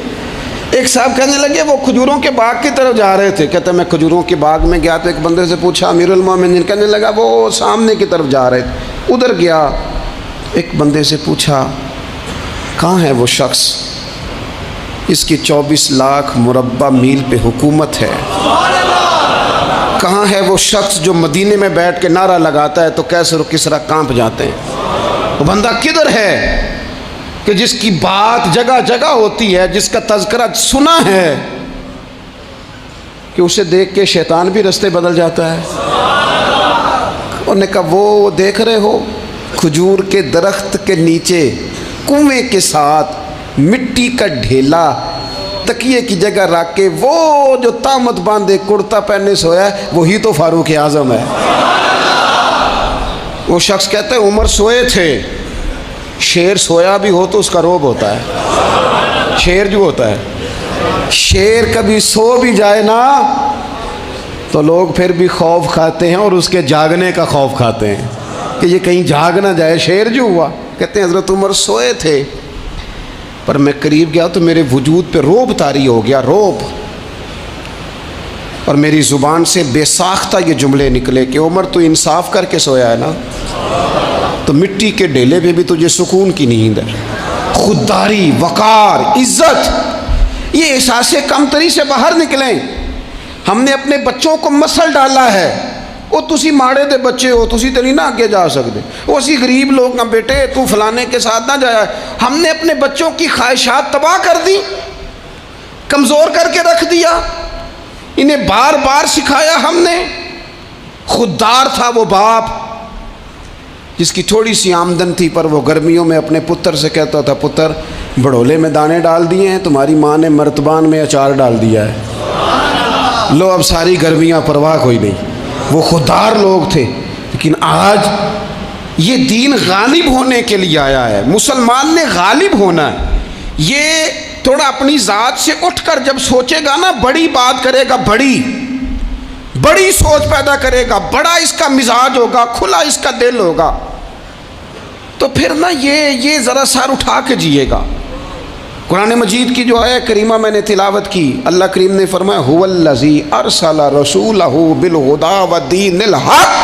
ایک صاحب کہنے لگے وہ کھجوروں کے باغ کی طرف جا رہے تھے، کہتے میں کھجوروں کے باغ میں گیا تو ایک بندے سے پوچھا امیر المومنین، کہنے لگا وہ سامنے کی طرف جا رہے تھے، ادھر گیا۔ ایک بندے سے پوچھا کہاں ہے وہ شخص، اس کی 24 لاکھ مربع میل پہ حکومت ہے؟ کہاں ہے وہ شخص جو مدینے میں بیٹھ کے نعرہ لگاتا ہے تو کیسر و کسرا کانپ جاتے ہیں؟ وہ بندہ کدھر ہے کہ جس کی بات جگہ جگہ ہوتی ہے، جس کا تذکرہ سنا ہے کہ اسے دیکھ کے شیطان بھی رستے بدل جاتا ہے؟ انہوں نے کہا وہ دیکھ رہے ہو کھجور کے درخت کے نیچے کنویں کے ساتھ مٹی کا ڈھیلا تکیے کی جگہ رکھ کے وہ جو تامت باندھے کرتا پہنے سویا ہے وہی تو فاروق اعظم ہے۔ وہ شخص کہتا ہے عمر سوئے تھے۔ شیر سویا بھی ہو تو اس کا روب ہوتا ہے، شیر جو ہوتا ہے، شیر کبھی سو بھی جائے نا تو لوگ پھر بھی خوف کھاتے ہیں اور اس کے جاگنے کا خوف کھاتے ہیں کہ یہ کہیں جاگ نہ جائے۔ شیر جو ہوا، کہتے ہیں حضرت عمر سوئے تھے پر میں قریب گیا تو میرے وجود پہ روب طاری ہو گیا، روب، اور میری زبان سے بے ساختہ یہ جملے نکلے کہ عمر تو انصاف کر کے سویا ہے نا، تو مٹی کے ڈھیلے پہ بھی تجھے سکون کی نیند ہے۔ خودداری، وقار، عزت، یہ احساس کمتری سے باہر نکلیں۔ ہم نے اپنے بچوں کو مسل ڈالا ہے، وہ تسی ماڑے دے بچے ہو، تسی تو نہیں نہ آگے جا سکتے، وہ اسی غریب لوگ نہ بیٹے تو فلانے کے ساتھ نہ جایا۔ ہم نے اپنے بچوں کی خواہشات تباہ کر دی، کمزور کر کے رکھ دیا، انہیں بار بار سکھایا ہم نے۔ خوددار تھا وہ باپ جس کی تھوڑی سی آمدن تھی پر وہ گرمیوں میں اپنے پتر سے کہتا تھا پتر بڑھولے میں دانے ڈال دیے ہیں، تمہاری ماں نے مرتبان میں اچار ڈال دیا ہے، لو اب ساری گرمیاں پرواہ کوئی نہیں۔ وہ خوددار لوگ تھے، لیکن آج یہ دین غالب ہونے کے لیے آیا ہے، مسلمان نے غالب ہونا ہے۔ یہ تھوڑا اپنی ذات سے اٹھ کر جب سوچے گا نا، بڑی بات کرے گا، بڑی بڑی سوچ پیدا کرے گا، بڑا اس کا مزاج ہوگا، کھلا اس کا دل ہوگا، تو پھر نا یہ ذرا سر اٹھا کے جیے گا۔ قرآن مجید کی جو آیت کریمہ میں نے تلاوت کی، اللہ کریم نے فرمایا هو الذی ارسل رسولہ بالہدی ودین الحق،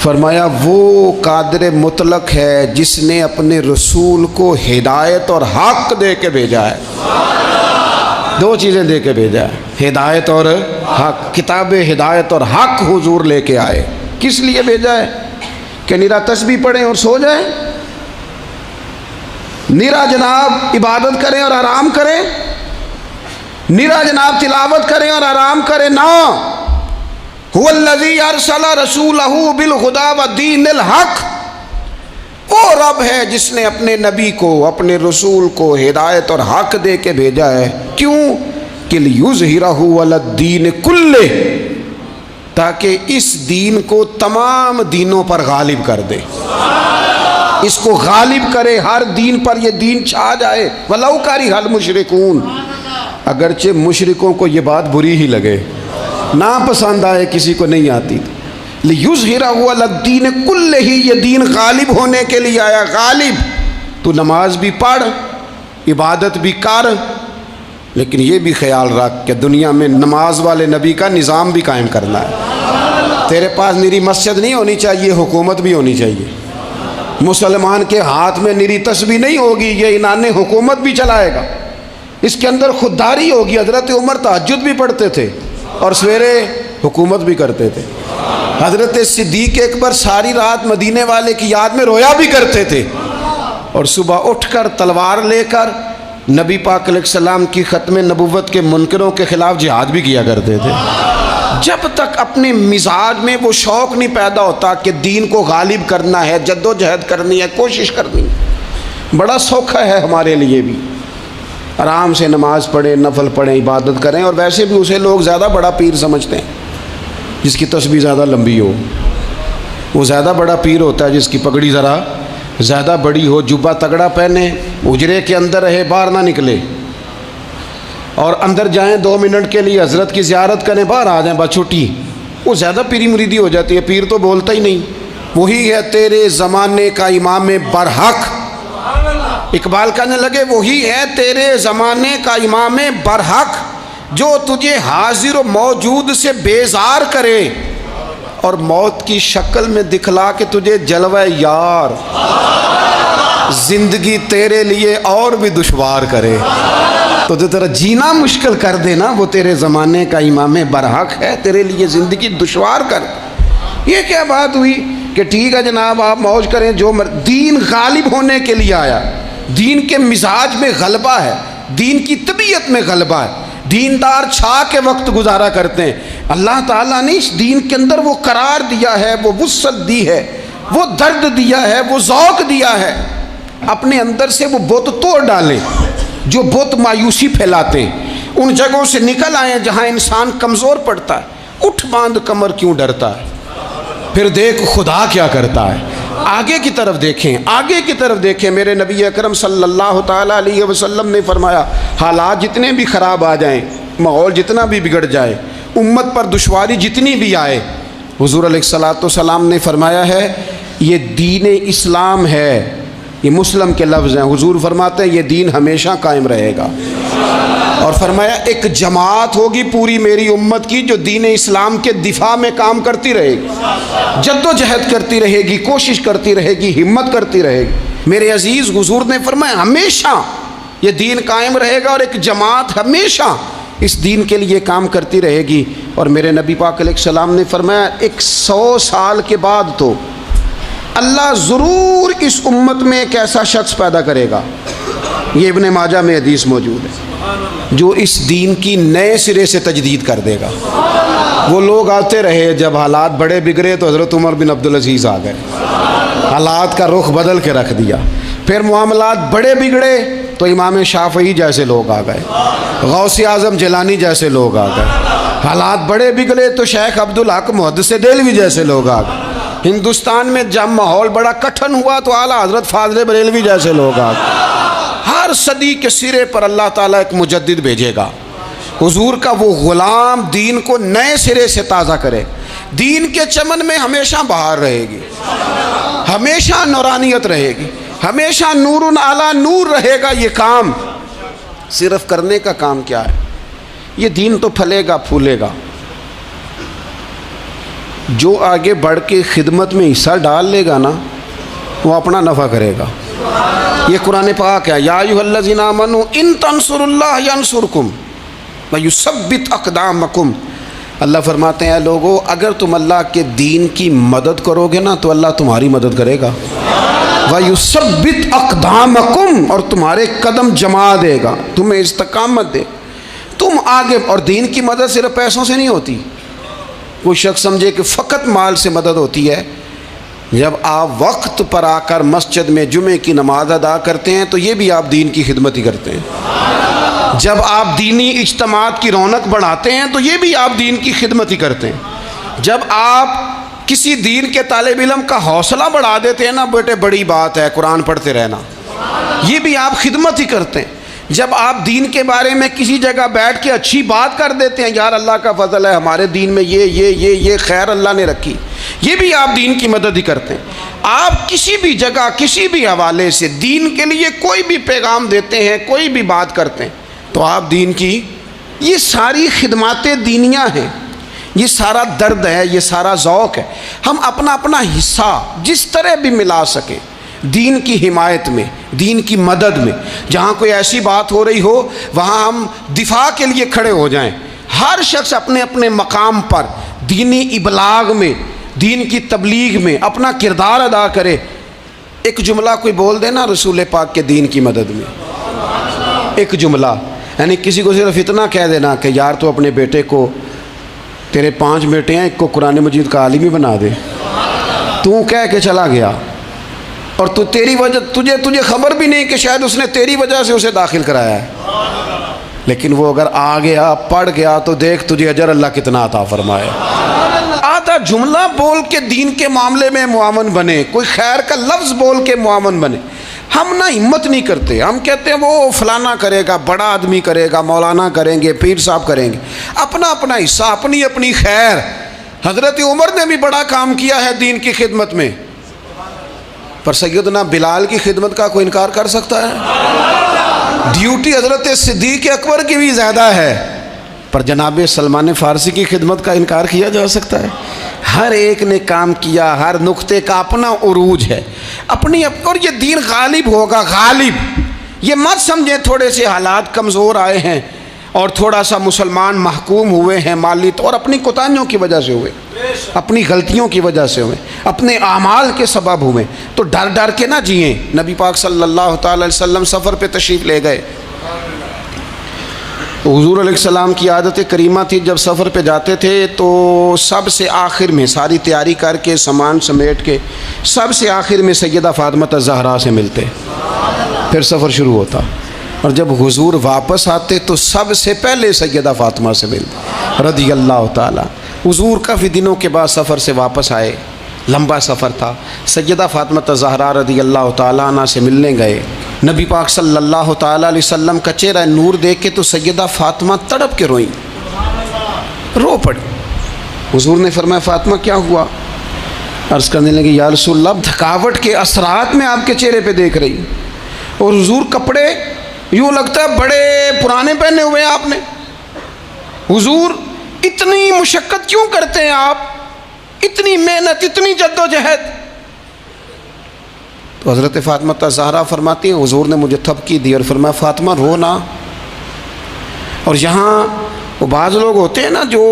فرمایا وہ قادر مطلق ہے جس نے اپنے رسول کو ہدایت اور حق دے کے بھیجا ہے۔ دو چیزیں دے کے بھیجا ہے، ہدایت اور حق۔ کتاب ہدایت اور حق حضور لے کے آئے۔ کس لیے بھیجا ہے؟ کہ نیرا تسبیح پڑھیں اور سو جائیں؟ نیرا جناب عبادت کریں اور آرام کریں؟ نیرا جناب تلاوت کریں اور آرام کریں؟ نہ، هو الذی ارسل رسولہ بالہدی ودین الحق، وہ رب ہے جس نے اپنے نبی کو، اپنے رسول کو ہدایت اور حق دے کے بھیجا ہے۔ کیوں؟ کہ لیظہرہ علی الدین کلہ، تاکہ اس دین کو تمام دینوں پر غالب کر دے، اس کو غالب کرے، ہر دین پر یہ دین چھا جائے۔ وَلَوْ كَرِهَ الْمُشْرِكُونَ، اگرچہ مشرکوں کو یہ بات بری ہی لگے، نا پسند آئے، کسی کو نہیں آتی۔ لِيُظْهِرَهُ عَلَى الدِّينِ كُلِّهِ، یہ دین غالب ہونے کے لیے آیا۔ غالب، تو نماز بھی پڑھ، عبادت بھی کر، لیکن یہ بھی خیال رکھ کہ دنیا میں نماز والے نبی کا نظام بھی قائم کرنا ہے۔ تیرے پاس نیری مسجد نہیں ہونی چاہیے، حکومت بھی ہونی چاہیے۔ مسلمان کے ہاتھ میں نیری تسبیح نہیں ہوگی، یہ انان حکومت بھی چلائے گا۔ اس کے اندر خودداری ہوگی۔ حضرت عمر تہجد بھی پڑھتے تھے اور سویرے حکومت بھی کرتے تھے۔ حضرت صدیق اکبر ساری رات مدینے والے کی یاد میں رویا بھی کرتے تھے، اور صبح اٹھ کر تلوار لے کر نبی پاک علیہ السلام کی ختم نبوت کے منکروں کے خلاف جہاد بھی کیا کرتے تھے۔ جب تک اپنے مزاج میں وہ شوق نہیں پیدا ہوتا کہ دین کو غالب کرنا ہے، جد و جہد کرنی ہے، کوشش کرنی ہے، بڑا سوکھا ہے ہمارے لیے بھی، آرام سے نماز پڑھیں، نفل پڑھیں، عبادت کریں۔ اور ویسے بھی اسے لوگ زیادہ بڑا پیر سمجھتے ہیں جس کی تسبیح زیادہ لمبی ہو، وہ زیادہ بڑا پیر ہوتا ہے جس کی پگڑی ذرا زیادہ بڑی ہو، جبہ تگڑا پہنے، اجرے کے اندر رہے، باہر نہ نکلے، اور اندر جائیں 2 منٹ کے لیے حضرت کی زیارت کریں، باہر آ جائیں بس چھٹی، وہ زیادہ پیری مریدی ہو جاتی ہے۔ پیر تو بولتا ہی نہیں۔ وہی ہے تیرے زمانے کا امام برحق، اقبال کہنے لگے وہی ہے تیرے زمانے کا امام برحق، جو تجھے حاضر و موجود سے بیزار کرے اور موت کی شکل میں دکھلا کے تجھے جلوہ یار، زندگی تیرے لیے اور بھی دشوار کرے، تو جو تیرا جینا مشکل کر دے نا، وہ تیرے زمانے کا امام برحق ہے، تیرے لیے زندگی دشوار کر۔ یہ کیا بات ہوئی کہ ٹھیک ہے جناب آپ موج کریں جو دین غالب ہونے کے لیے آیا، دین کے مزاج میں غلبہ ہے، دین کی طبیعت میں غلبہ ہے۔ دیندار چھا کے وقت گزارا کرتے ہیں۔ اللہ تعالیٰ نے اس دین کے اندر وہ قرار دیا ہے، وہ وسعت دی ہے، وہ درد دیا ہے، وہ ذوق دیا ہے۔ اپنے اندر سے وہ بت توڑ ڈالیں جو بت مایوسی پھیلاتے ہیں، ان جگہوں سے نکل آئیں جہاں انسان کمزور پڑتا ہے۔ اٹھ باندھ کمر کیوں ڈرتا ہے، پھر دیکھ خدا کیا کرتا ہے۔ آگے کی طرف دیکھیں، آگے کی طرف دیکھیں۔ میرے نبی اکرم صلی اللہ تعالیٰ علیہ وسلم نے فرمایا حالات جتنے بھی خراب آ جائیں، ماحول جتنا بھی بگڑ جائے، امت پر دشواری جتنی بھی آئے، حضور علیہ الصلوۃ والسلام نے فرمایا ہے یہ دین اسلام ہے، یہ مسلم کے لفظ ہیں۔ حضور فرماتے ہیں یہ دین ہمیشہ قائم رہے گا، اور فرمایا ایک جماعت ہوگی پوری میری امت کی جو دین اسلام کے دفاع میں کام کرتی رہے گی، جد و جہد کرتی رہے گی، کوشش کرتی رہے گی، ہمت کرتی رہے گی۔ میرے عزیز حضور نے فرمایا ہمیشہ یہ دین قائم رہے گا، اور ایک جماعت ہمیشہ اس دین کے لیے کام کرتی رہے گی۔ اور میرے نبی پاک علیہ السلام نے فرمایا 100 سال کے بعد تو اللہ ضرور اس امت میں ایک ایسا شخص پیدا کرے گا، یہ ابن ماجہ میں حدیث موجود ہے، جو اس دین کی نئے سرے سے تجدید کر دے گا۔ وہ لوگ آتے رہے، جب حالات بڑے بگڑے تو حضرت عمر بن عبدالعزیز آ گئے، حالات کا رخ بدل کے رکھ دیا۔ پھر معاملات بڑے بگڑے تو امام شافعی جیسے لوگ آ گئے، غوث اعظم جیلانی جیسے لوگ آ گئے۔ حالات بڑے بگڑے تو شیخ عبدالحق محدث دہلوی جیسے لوگ آ گئے۔ ہندوستان میں جب ماحول بڑا کٹھن ہوا تو اعلیٰ حضرت فاضل بریلوی جیسے لوگ آ گئے۔ ہر صدی کے سرے پر اللہ تعالیٰ ایک مجدد بھیجے گا، حضور کا وہ غلام دین کو نئے سرے سے تازہ کرے. دین کے چمن میں ہمیشہ بہار رہے گی، ہمیشہ نورانیت رہے گی، ہمیشہ نور علی نور رہے گا. یہ کام صرف کرنے کا کام کیا ہے؟ یہ دین تو پھلے گا پھولے گا. جو آگے بڑھ کے خدمت میں حصہ ڈال لے گا نا وہ اپنا نفع کرے گا. یہ قرآن پاک ہے، یا ایھا الذین آمنوا ان تنصروا اللہ ینصرکم ویثبت اقدامکم. اللہ فرماتے ہیں اے لوگو، اگر تم اللہ کے دین کی مدد کرو گے نا تو اللہ تمہاری مدد کرے گا. وَيُثَبِّتْ أَقْدَامَكُمْ، اور تمہارے قدم جما دے گا، تمہیں استقامت دے. تم آگے، اور دین کی مدد صرف پیسوں سے نہیں ہوتی. کوئی شخص سمجھے کہ فقط مال سے مدد ہوتی ہے. جب آپ وقت پر آ کر مسجد میں جمعے کی نماز ادا کرتے ہیں تو یہ بھی آپ دین کی خدمت ہی کرتے ہیں. جب آپ دینی اجتماعات کی رونق بڑھاتے ہیں تو یہ بھی آپ دین کی خدمت ہی کرتے ہیں. جب آپ کسی دین کے طالب علم کا حوصلہ بڑھا دیتے ہیں نا، بیٹے بڑی بات ہے قرآن پڑھتے رہنا، یہ بھی آپ خدمت ہی کرتے ہیں. جب آپ دین کے بارے میں کسی جگہ بیٹھ کے اچھی بات کر دیتے ہیں، یار اللہ کا فضل ہے ہمارے دین میں یہ خیر اللہ نے رکھی، یہ بھی آپ دین کی مدد ہی کرتے ہیں. آپ کسی بھی جگہ کسی بھی حوالے سے دین کے لیے کوئی بھی پیغام دیتے ہیں، کوئی بھی بات کرتے ہیں تو آپ دین کی، یہ ساری خدمات دینیاں ہیں، یہ سارا درد ہے، یہ سارا ذوق ہے. ہم اپنا اپنا حصہ جس طرح بھی ملا سکیں دین کی حمایت میں، دین کی مدد میں. جہاں کوئی ایسی بات ہو رہی ہو وہاں ہم دفاع کے لیے کھڑے ہو جائیں. ہر شخص اپنے اپنے مقام پر دینی ابلاغ میں، دین کی تبلیغ میں اپنا کردار ادا کرے. ایک جملہ کوئی بول دے نا رسول پاک کے دین کی مدد میں، ایک جملہ، یعنی کسی کو صرف اتنا کہہ دینا کہ یار تو اپنے بیٹے کو، تیرے 5 بیٹے ہیں، ایک کو قرآن مجید کا عالم ہی بنا دے. تو کہہ کے چلا گیا اور تو تیری وجہ، تجھے خبر بھی نہیں کہ شاید اس نے تیری وجہ سے اسے داخل کرایا ہے. لیکن وہ اگر آ گیا، پڑھ گیا تو دیکھ تجھے اجر اللہ کتنا عطا فرمائے. آدھا جملہ بول کے دین کے معاملے میں معاون بنے، کوئی خیر کا لفظ بول کے معاون بنے. ہم نہ ہمت نہیں کرتے، ہم کہتے ہیں وہ فلانا کرے گا، بڑا آدمی کرے گا، مولانا کریں گے، پیر صاحب کریں گے. اپنا اپنا حصہ، اپنی اپنی خیر. حضرت عمر نے بھی بڑا کام کیا ہے دین کی خدمت میں، پر سیدنا بلال کی خدمت کا کوئی انکار کر سکتا ہے؟ ڈیوٹی حضرت صدیق اکبر کی بھی زیادہ ہے، پر جناب سلمان فارسی کی خدمت کا انکار کیا جا سکتا ہے؟ ہر ایک نے کام کیا، ہر نقطے کا اپنا عروج ہے، اپنی. اور یہ دین غالب ہوگا، غالب. یہ مت سمجھیں تھوڑے سے حالات کمزور آئے ہیں اور تھوڑا سا مسلمان محکوم ہوئے ہیں مالی طور، اپنی کوتاہیوں کی وجہ سے ہوئے، اپنی غلطیوں کی وجہ سے ہوئے، اپنے اعمال کے سبب ہوئے. تو ڈر ڈر کے نہ جئیں. نبی پاک صلی اللہ تعالی علیہ وسلم سفر پہ تشریف لے گئے. حضور علیہ السلام کی عادت کریمہ تھی جب سفر پہ جاتے تھے تو سب سے آخر میں ساری تیاری کر کے سامان سمیٹ کے سب سے آخر میں سیدہ فاطمہ الزہرا سے ملتے، پھر سفر شروع ہوتا. اور جب حضور واپس آتے تو سب سے پہلے سیدہ فاطمہ سے ملتے رضی اللہ تعالیٰ. حضور کافی دنوں کے بعد سفر سے واپس آئے، لمبا سفر تھا. سیدہ فاطمہ الزہرا رضی اللہ تعالیٰ عنہ سے ملنے گئے. نبی پاک صلی اللہ تعالیٰ علیہ وسلم کا چہرہ نور دیکھ کے تو سیدہ فاطمہ تڑپ کے روئیں، رو پڑی. حضور نے فرمایا فاطمہ کیا ہوا؟ عرض کرنے لگی یا رسول اللہ تھکاوٹ کے اثرات میں آپ کے چہرے پہ دیکھ رہی. اور حضور کپڑے یوں لگتا ہے بڑے پرانے پہنے ہوئے ہیں آپ نے. حضور اتنی مشقت کیوں کرتے ہیں آپ، اتنی محنت، اتنی جدوجہد؟ تو حضرت فاطمہ الزہرا فرماتی ہیں حضور نے مجھے تھپکی دی اور فرمایا فاطمہ رو نا. اور یہاں وہ بعض لوگ ہوتے ہیں نا جو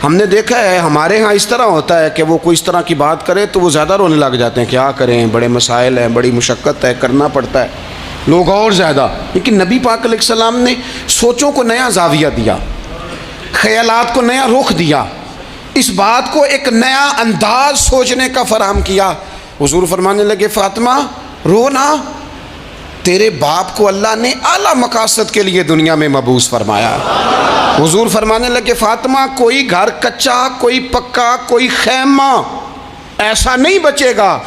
ہم نے دیکھا ہے، ہمارے ہاں اس طرح ہوتا ہے کہ وہ کوئی اس طرح کی بات کرے تو وہ زیادہ رونے لگ جاتے ہیں. کیا کریں، بڑے مسائل ہیں، بڑی مشقت ہے، کرنا پڑتا ہے، لوگ اور زیادہ. لیکن نبی پاک علیہ السلام نے سوچوں کو نیا زاویہ دیا، خیالات کو نیا رخ دیا، اس بات کو ایک نیا انداز سوچنے کا فراہم کیا. حضور فرمانے لگے فاطمہ رو نا، تیرے باپ کو اللہ نے اعلیٰ مقاصد کے لیے دنیا میں مبعوث فرمایا. حضور فرمانے لگے فاطمہ کوئی گھر کچا، کوئی پکا، کوئی خیمہ ایسا نہیں بچے گا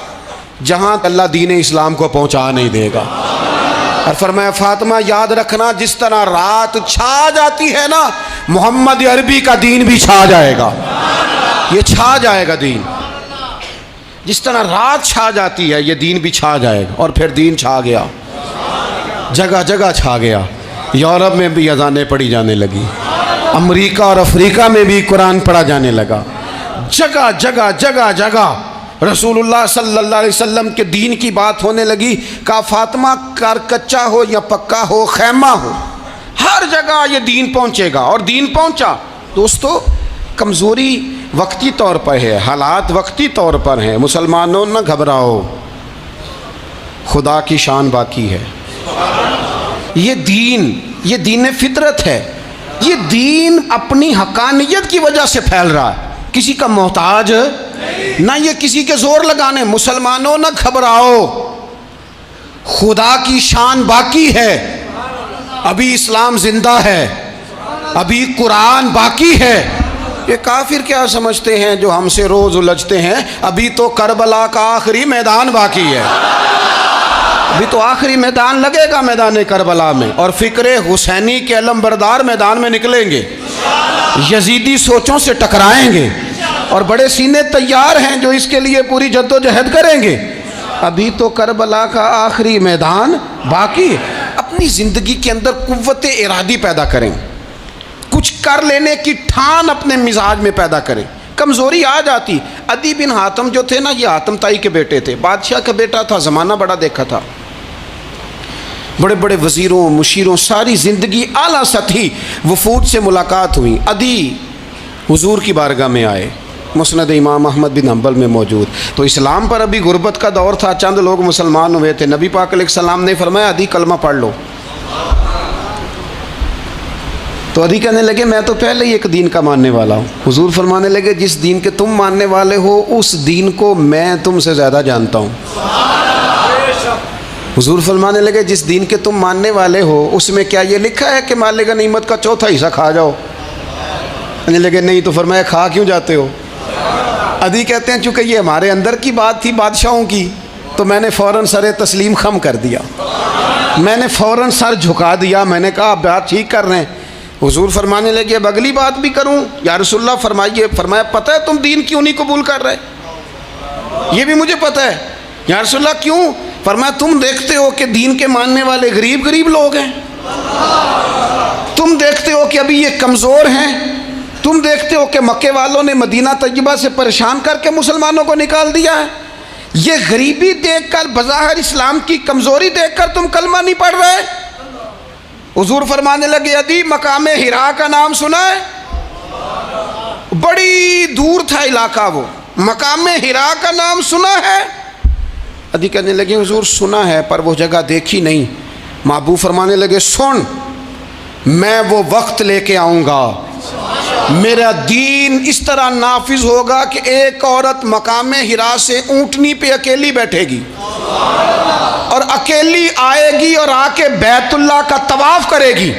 جہاں اللہ دین اسلام کو پہنچا نہیں دے گا. اور فرمایا فاطمہ یاد رکھنا جس طرح رات چھا جاتی ہے نا، محمد عربی کا دین بھی چھا جائے گا، یہ چھا جائے گا دین، جس طرح رات چھا جاتی ہے یہ دین بھی چھا جائے گا۔ اور پھر دین چھا گیا، جگہ جگہ چھا گیا، یورپ میں بھی اذانیں پڑھی جانے لگی، امریکہ اور افریقہ میں بھی قرآن پڑھا جانے لگا، جگہ جگہ جگہ جگہ رسول اللہ صلی اللہ علیہ وسلم کے دین کی بات ہونے لگی۔ کہا فاطمہ کار کچا ہو یا پکا ہو، خیمہ ہو، ہر جگہ یہ دین پہنچے گا، اور دین پہنچا۔ دوستو کمزوری وقتی طور پر ہے، حالات وقتی طور پر ہیں، مسلمانوں نہ گھبراؤ، خدا کی شان باقی ہے۔ یہ دین فطرت ہے، یہ دین اپنی حقانیت کی وجہ سے پھیل رہا ہے، کسی کا محتاج نہ یہ کسی کے زور لگانے۔ مسلمانوں نہ گھبراؤ، خدا کی شان باقی ہے، ابھی اسلام زندہ ہے، ابھی قرآن باقی ہے۔ یہ کافر کیا سمجھتے ہیں جو ہم سے روز الجھتے ہیں، ابھی تو کربلا کا آخری میدان باقی ہے، ابھی تو آخری میدان لگے گا میدان کربلا میں، اور فکر حسینی کے علم بردار میدان میں نکلیں گے، یزیدی سوچوں سے ٹکرائیں گے، اور بڑے سینے تیار ہیں جو اس کے لیے پوری جد و جہد کریں گے۔ ابھی تو کربلا کا آخری میدان باقی ہے۔ اپنی زندگی کے اندر قوت ارادی پیدا کریں، کچھ کر لینے کی ٹھان اپنے مزاج میں پیدا کریں۔ کمزوری آ جاتی۔ عدی بن حاتم جو تھے نا، یہ حاتم تائی کے بیٹے تھے، بادشاہ کا بیٹا تھا، زمانہ بڑا دیکھا تھا، بڑے بڑے وزیروں مشیروں، ساری زندگی اعلیٰ سطحی وفود سے ملاقات ہوئی۔ عدی حضور کی بارگاہ میں آئے، مسند امام احمد بن حنبل میں موجود۔ تو اسلام پر ابھی غربت کا دور تھا، چند لوگ مسلمان ہوئے تھے۔ نبی پاک علیہ السلام نے فرمایا عدی کلمہ پڑھ لو۔ تو عدی کہنے لگے میں تو پہلے ہی ایک دین کا ماننے والا ہوں۔ حضور فرمانے لگے جس دین کے تم ماننے والے ہو اس دین کو میں تم سے زیادہ جانتا ہوں۔ حضور فرمانے لگے جس دین کے تم ماننے والے ہو اس میں کیا یہ لکھا ہے کہ مال غنیمت کا چوتھا حصہ کھا جاؤ؟ کہنے لگے نہیں۔ تو فرمایا کھا کیوں جاتے ہو؟ عدی کہتے ہیں چونکہ یہ ہمارے اندر کی بات تھی بادشاہوں کی، تو میں نے فوراً سر تسلیم خم کر دیا، میں نے فوراً سر جھکا دیا، میں نے کہا آپ بات ٹھیک کر رہے ہیں۔ حضور فرمانے لگے اب اگلی بات بھی کروں یا رسول اللہ فرمائیے۔ فرمایا پتہ ہے تم دین کیوں نہیں قبول کر رہے؟ یہ بھی مجھے پتہ ہے۔ یا رسول اللہ کیوں؟ فرمایا تم دیکھتے ہو کہ دین کے ماننے والے غریب لوگ ہیں، تم دیکھتے ہو کہ ابھی یہ کمزور ہیں، تم دیکھتے ہو کہ مکے والوں نے مدینہ طیبہ سے پریشان کر کے مسلمانوں کو نکال دیا ہے، یہ غریبی دیکھ کر بظاہر اسلام کی کمزوری دیکھ کر تم کلمہ نہیں پڑھ رہے؟ حضور فرمانے لگے عدی مقام حرا کا نام سنا ہے؟ بڑی دور تھا علاقہ، وہ مقام حرا کا نام سنا ہے؟ عدی کہنے لگے حضور سنا ہے پر وہ جگہ دیکھی نہیں۔ محبوب فرمانے لگے سن، میں وہ وقت لے کے آؤں گا، میرا دین اس طرح نافذ ہوگا کہ ایک عورت مقام حرا سے اونٹنی پہ اکیلی بیٹھے گی اور اکیلی آئے گی اور آ کے بیت اللہ کا طواف کرے گی،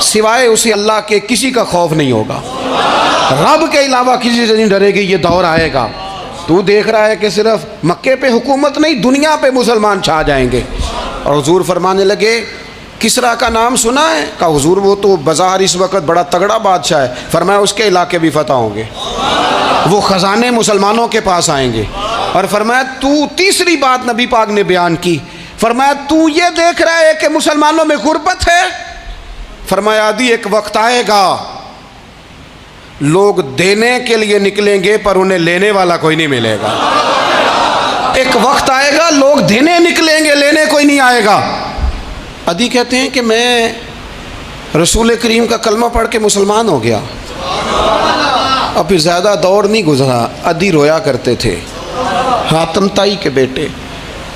سوائے اسے اللہ کے کسی کا خوف نہیں ہوگا، رب کے علاوہ کسی سے نہیں ڈرے گی۔ یہ دور آئے گا، تو دیکھ رہا ہے کہ صرف مکے پہ حکومت نہیں دنیا پہ مسلمان چھا جائیں گے۔ اور حضور فرمانے لگے کسرا کا نام سنا ہے؟ کہا حضور وہ تو بظاہر اس وقت بڑا تگڑا بادشاہ ہے۔ فرمایا اس کے علاقے بھی فتح ہوں گے، وہ خزانے مسلمانوں کے پاس آئیں گے۔ اور فرمایا تو تیسری بات نبی پاک نے بیان کی، فرمایا تو یہ دیکھ رہا ہے کہ مسلمانوں میں غربت ہے؟ فرمایا عدی ایک وقت آئے گا لوگ دینے کے لیے نکلیں گے پر انہیں لینے والا کوئی نہیں ملے گا۔ ایک وقت آئے گا لوگ دینے نکلیں گے لینے کوئی نہیں آئے گا۔ عدی کہتے ہیں کہ میں رسول کریم کا کلمہ پڑھ کے مسلمان ہو گیا، اب پھر زیادہ دور نہیں گزرا، عدی رویا کرتے تھے، حاتم تائی کے بیٹے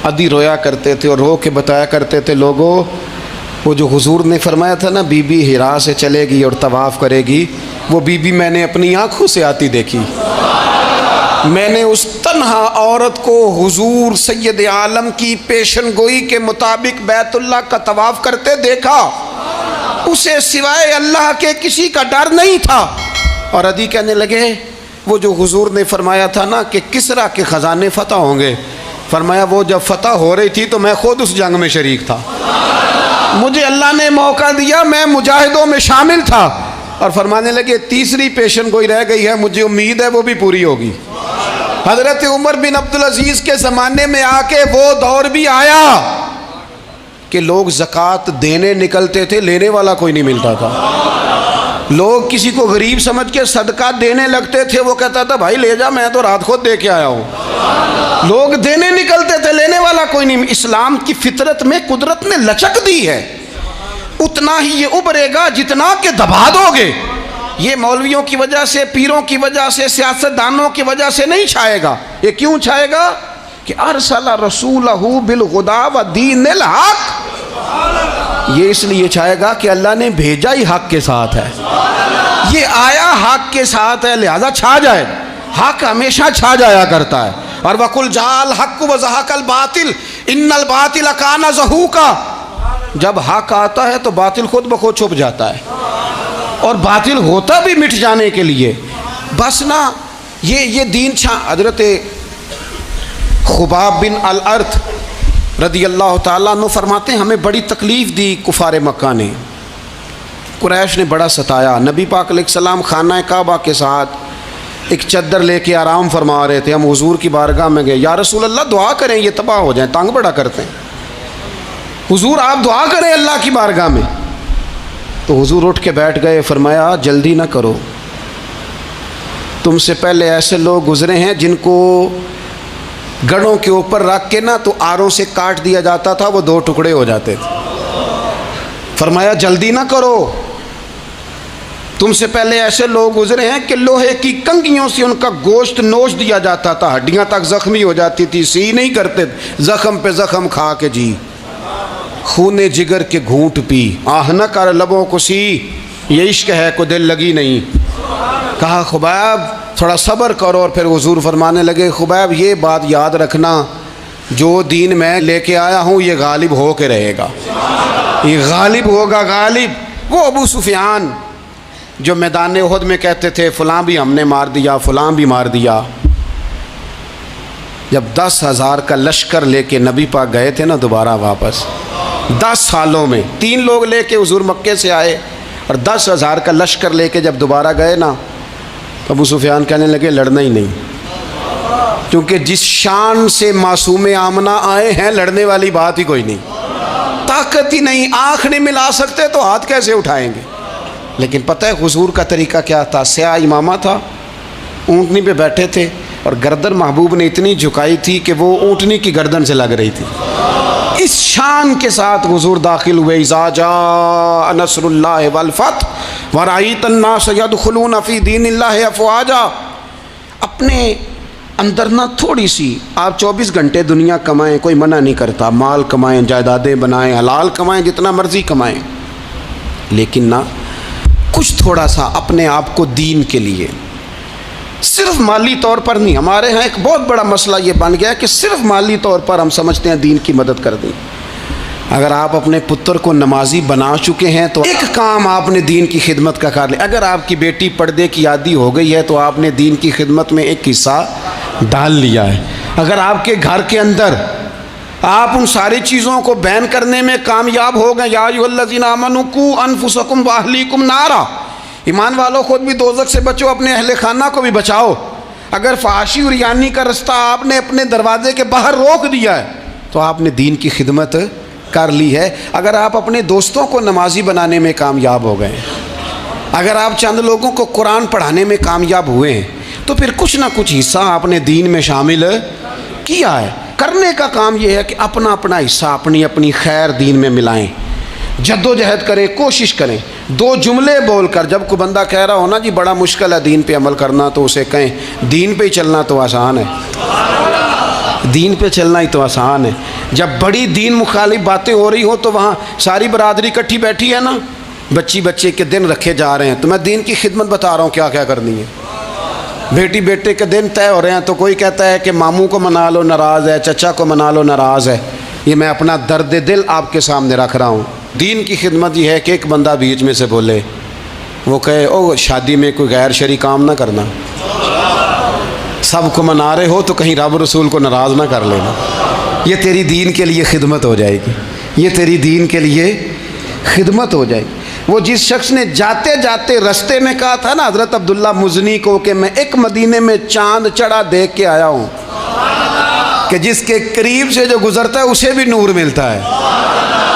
عدی رویا کرتے تھے اور رو کے بتایا کرتے تھے لوگوں وہ جو حضور نے فرمایا تھا نا بی بی حرا سے چلے گی اور طواف کرے گی، وہ بی بی میں نے اپنی آنکھوں سے آتی دیکھی، میں نے اس تنہا عورت کو حضور سید عالم کی پیشن گوئی کے مطابق بیت اللہ کا طواف کرتے دیکھا، اسے سوائے اللہ کے کسی کا ڈر نہیں تھا۔ اور عدی کہنے لگے وہ جو حضور نے فرمایا تھا نا کہ کسرا کے خزانے فتح ہوں گے، فرمایا وہ جب فتح ہو رہی تھی تو میں خود اس جنگ میں شریک تھا، مجھے اللہ نے موقع دیا، میں مجاہدوں میں شامل تھا۔ اور فرمانے لگے تیسری پیشن گوئی رہ گئی ہے، مجھے امید ہے وہ بھی پوری ہوگی۔ حضرت عمر بن عبدالعزیز کے زمانے میں آ کے وہ دور بھی آیا کہ لوگ زکوٰۃ دینے نکلتے تھے، لینے والا کوئی نہیں ملتا تھا۔ لوگ کسی کو غریب سمجھ کے صدقہ دینے لگتے تھے، وہ کہتا تھا بھائی لے جا، میں تو رات خود دے کے آیا ہوں۔ لوگ دینے نکلتے تھے، لینے والا کوئی نہیں۔ اسلام کی فطرت میں قدرت نے لچک دی ہے، اتنا ہی یہ ابھرے گا جتنا کہ دبا دو گے۔ یہ مولویوں کی وجہ سے، پیروں کی وجہ سے، سیاستدانوں کی وجہ سے نہیں چھائے گا۔ یہ کیوں چھائے گا کہ ارسل رسولہ بالہدی ودین الحق، یہ اس لیے چھائے گا کہ اللہ نے بھیجا ہی حق کے ساتھ ہے، یہ آیا حق کے ساتھ ہے، لہذا چھا جائے۔ حق ہمیشہ چھا جایا کرتا ہے۔ اور وَقُلْ جَاءَ الْحَقُّ وَزَهَقَ الْبَاطِلُ إِنَّ الْبَاطِلَ كَانَ زَهُوقًا، جب حق آتا ہے تو باطل خود بخود چھپ جاتا ہے، اور باطل ہوتا بھی مٹ جانے کے لیے۔ بس نا یہ دین حضرت خباب بن الارت رضی اللہ تعالیٰ عنہ فرماتے ہیں ہمیں بڑی تکلیف دی کفار مکہ نے، قریش نے بڑا ستایا۔ نبی پاک علیہ السلام خانہ کعبہ کے ساتھ ایک چادر لے کے آرام فرما رہے تھے، ہم حضور کی بارگاہ میں گئے، یا رسول اللہ دعا کریں یہ تباہ ہو جائیں، تنگ بڑا کرتے ہیں، حضور آپ دعا کریں اللہ کی بارگاہ میں۔ تو حضور اٹھ کے بیٹھ گئے، فرمایا جلدی نہ کرو، تم سے پہلے ایسے لوگ گزرے ہیں جن کو گڑھوں کے اوپر رکھ کے نا تو آروں سے کاٹ دیا جاتا تھا، وہ 2 ٹکڑے ہو جاتے تھے۔ فرمایا جلدی نہ کرو، تم سے پہلے ایسے لوگ گزرے ہیں کہ لوہے کی کنگھیوں سے ان کا گوشت نوچ دیا جاتا تھا، ہڈیاں تک زخمی ہو جاتی تھی، سی نہیں کرتے، زخم پہ زخم کھا کے جی خون جگر کے گھونٹ پی، آہ نہ کر لبوں کو سی، یہ عشق ہے کو دل لگی نہیں۔ کہا خبیب تھوڑا صبر کرو، اور پھر حضور فرمانے لگے خبیب یہ بات یاد رکھنا، جو دین میں لے کے آیا ہوں یہ غالب ہو کے رہے گا، یہ غالب ہوگا، غالب۔ وہ ابو سفیان جو میدان احد میں کہتے تھے فلاں بھی ہم نے مار دیا، فلاں بھی مار دیا، جب 10,000 کا لشکر لے کے نبی پاک گئے تھے نا دوبارہ واپس، 10 سالوں میں 3 لوگ لے کے حضور مکے سے آئے، اور 10,000 کا لشکر لے کے جب دوبارہ گئے نا تو ابو سفیان کہنے لگے لڑنا ہی نہیں، کیونکہ جس شان سے معصوم آمنہ آئے ہیں لڑنے والی بات ہی کوئی نہیں، طاقت ہی نہیں، آنکھ نہیں ملا سکتے تو ہاتھ کیسے اٹھائیں گے۔ لیکن پتہ ہے حضور کا طریقہ کیا تھا؟ سیاہ امامہ تھا، اونٹنی پہ بیٹھے تھے، اور گردن محبوب نے اتنی جھکائی تھی کہ وہ اونٹنی کی گردن سے لگ رہی تھی۔ اس شان کے ساتھ حضور داخل ہوئے، اذا جاء نصر اللہ والفتح ورأیت الناس یدخلون فی دین اللہ افواجا۔ اپنے اندر نہ تھوڑی سی، آپ 24 گھنٹے دنیا کمائیں، کوئی منع نہیں کرتا، مال کمائیں، جائیدادیں بنائیں، حلال کمائیں، جتنا مرضی کمائیں، لیکن نہ کچھ تھوڑا سا اپنے آپ کو دین کے لیے، صرف مالی طور پر نہیں۔ ہمارے ہاں ایک بہت بڑا مسئلہ یہ بن گیا ہے کہ صرف مالی طور پر ہم سمجھتے ہیں دین کی مدد کر دیں۔ اگر آپ اپنے پتر کو نمازی بنا چکے ہیں تو ایک کام آپ نے دین کی خدمت کا کر لیا۔ اگر آپ کی بیٹی پردے کی عادی ہو گئی ہے تو آپ نے دین کی خدمت میں ایک حصہ ڈال لیا ہے۔ اگر آپ کے گھر کے اندر آپ ان ساری چیزوں کو بین کرنے میں کامیاب ہو گئے، یا ایھا الذین آمنوا قوا انفسکم واہلیکم نارا، ایمان والوں خود بھی دوزخ سے بچو، اپنے اہل خانہ کو بھی بچاؤ۔ اگر فحاشی اور یانی کا رستہ آپ نے اپنے دروازے کے باہر روک دیا ہے تو آپ نے دین کی خدمت کر لی ہے۔ اگر آپ اپنے دوستوں کو نمازی بنانے میں کامیاب ہو گئے، اگر آپ چند لوگوں کو قرآن پڑھانے میں کامیاب ہوئے ہیں تو پھر کچھ نہ کچھ حصہ آپ نے دین میں شامل کیا ہے۔ کرنے کا کام یہ ہے کہ اپنا اپنا حصہ، اپنی اپنی خیر دین میں ملائیں، جد و جہد کریں، کوشش کریں۔ 2 جملے بول کر، جب کوئی بندہ کہہ رہا ہو نا جی بڑا مشکل ہے دین پہ عمل کرنا، تو اسے کہیں دین پہ ہی چلنا تو آسان ہے، دین پہ چلنا ہی تو آسان ہے۔ جب بڑی دین مخالف باتیں ہو رہی ہوں تو وہاں ساری برادری کٹھی بیٹھی ہے نا، بچے کے دن رکھے جا رہے ہیں، تو میں دین کی خدمت بتا رہا ہوں کیا کیا کرنی ہے۔ بیٹی بیٹے کے دن طے ہو رہے ہیں تو کوئی کہتا ہے کہ ماموں کو منا لو ناراض ہے، چچا کو منا لو ناراض ہے۔ یہ میں اپنا درد دل آپ کے سامنے رکھ رہا ہوں۔ دین کی خدمت یہ ہے کہ ایک بندہ بیچ میں سے بولے، وہ کہے او شادی میں کوئی غیر شرعی کام نہ کرنا، سب کو منا رہے ہو تو کہیں رب رسول کو ناراض نہ کر لینا۔ یہ تیری دین کے لیے خدمت ہو جائے گی، یہ تیری دین کے لیے خدمت ہو جائے گی۔ وہ جس شخص نے جاتے جاتے رستے میں کہا تھا نا حضرت عبداللہ مزنی کو کہ میں ایک مدینے میں چاند چڑھا دیکھ کے آیا ہوں کہ جس کے قریب سے جو گزرتا ہے اسے بھی نور ملتا ہے،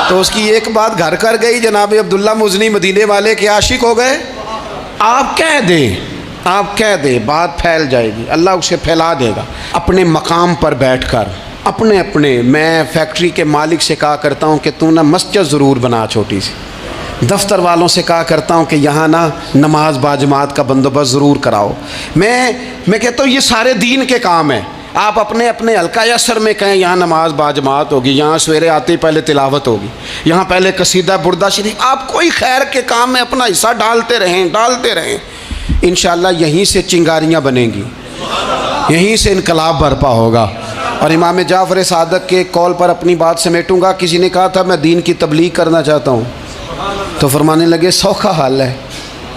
تو اس کی ایک بات گھر کر گئی، جناب عبداللہ مزنی مدینے والے کے عاشق ہو گئے۔ آپ کہہ دیں بات پھیل جائے گی، اللہ اسے پھیلا دے گا۔ اپنے مقام پر بیٹھ کر اپنے میں فیکٹری کے مالک سے کہا کرتا ہوں کہ تو نا مسجد ضرور بنا چھوٹی سی، دفتر والوں سے کہا کرتا ہوں کہ یہاں نا نماز باجماعت کا بندوبست ضرور کراؤ۔ میں کہتا ہوں یہ سارے دین کے کام ہیں، آپ اپنے حلقہ یسر میں کہیں یہاں نماز باجماعت ہوگی، یہاں سویرے آتے ہی پہلے تلاوت ہوگی، یہاں پہلے قصیدہ بردہ شریف، آپ کوئی خیر کے کام میں اپنا حصہ ڈالتے رہیں، انشاءاللہ یہیں سے چنگاریاں بنیں گی، یہیں سے انقلاب برپا ہوگا۔ اور امام جعفر صادق کے قول پر اپنی بات سمیٹوں گا، کسی نے کہا تھا میں دین کی تبلیغ کرنا چاہتا ہوں، تو فرمانے لگے سوکھا حال ہے،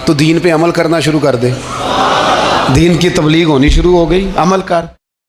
تو دین پہ عمل کرنا شروع کر دے، دین کی تبلیغ ہونی شروع ہو گئی، عمل کر۔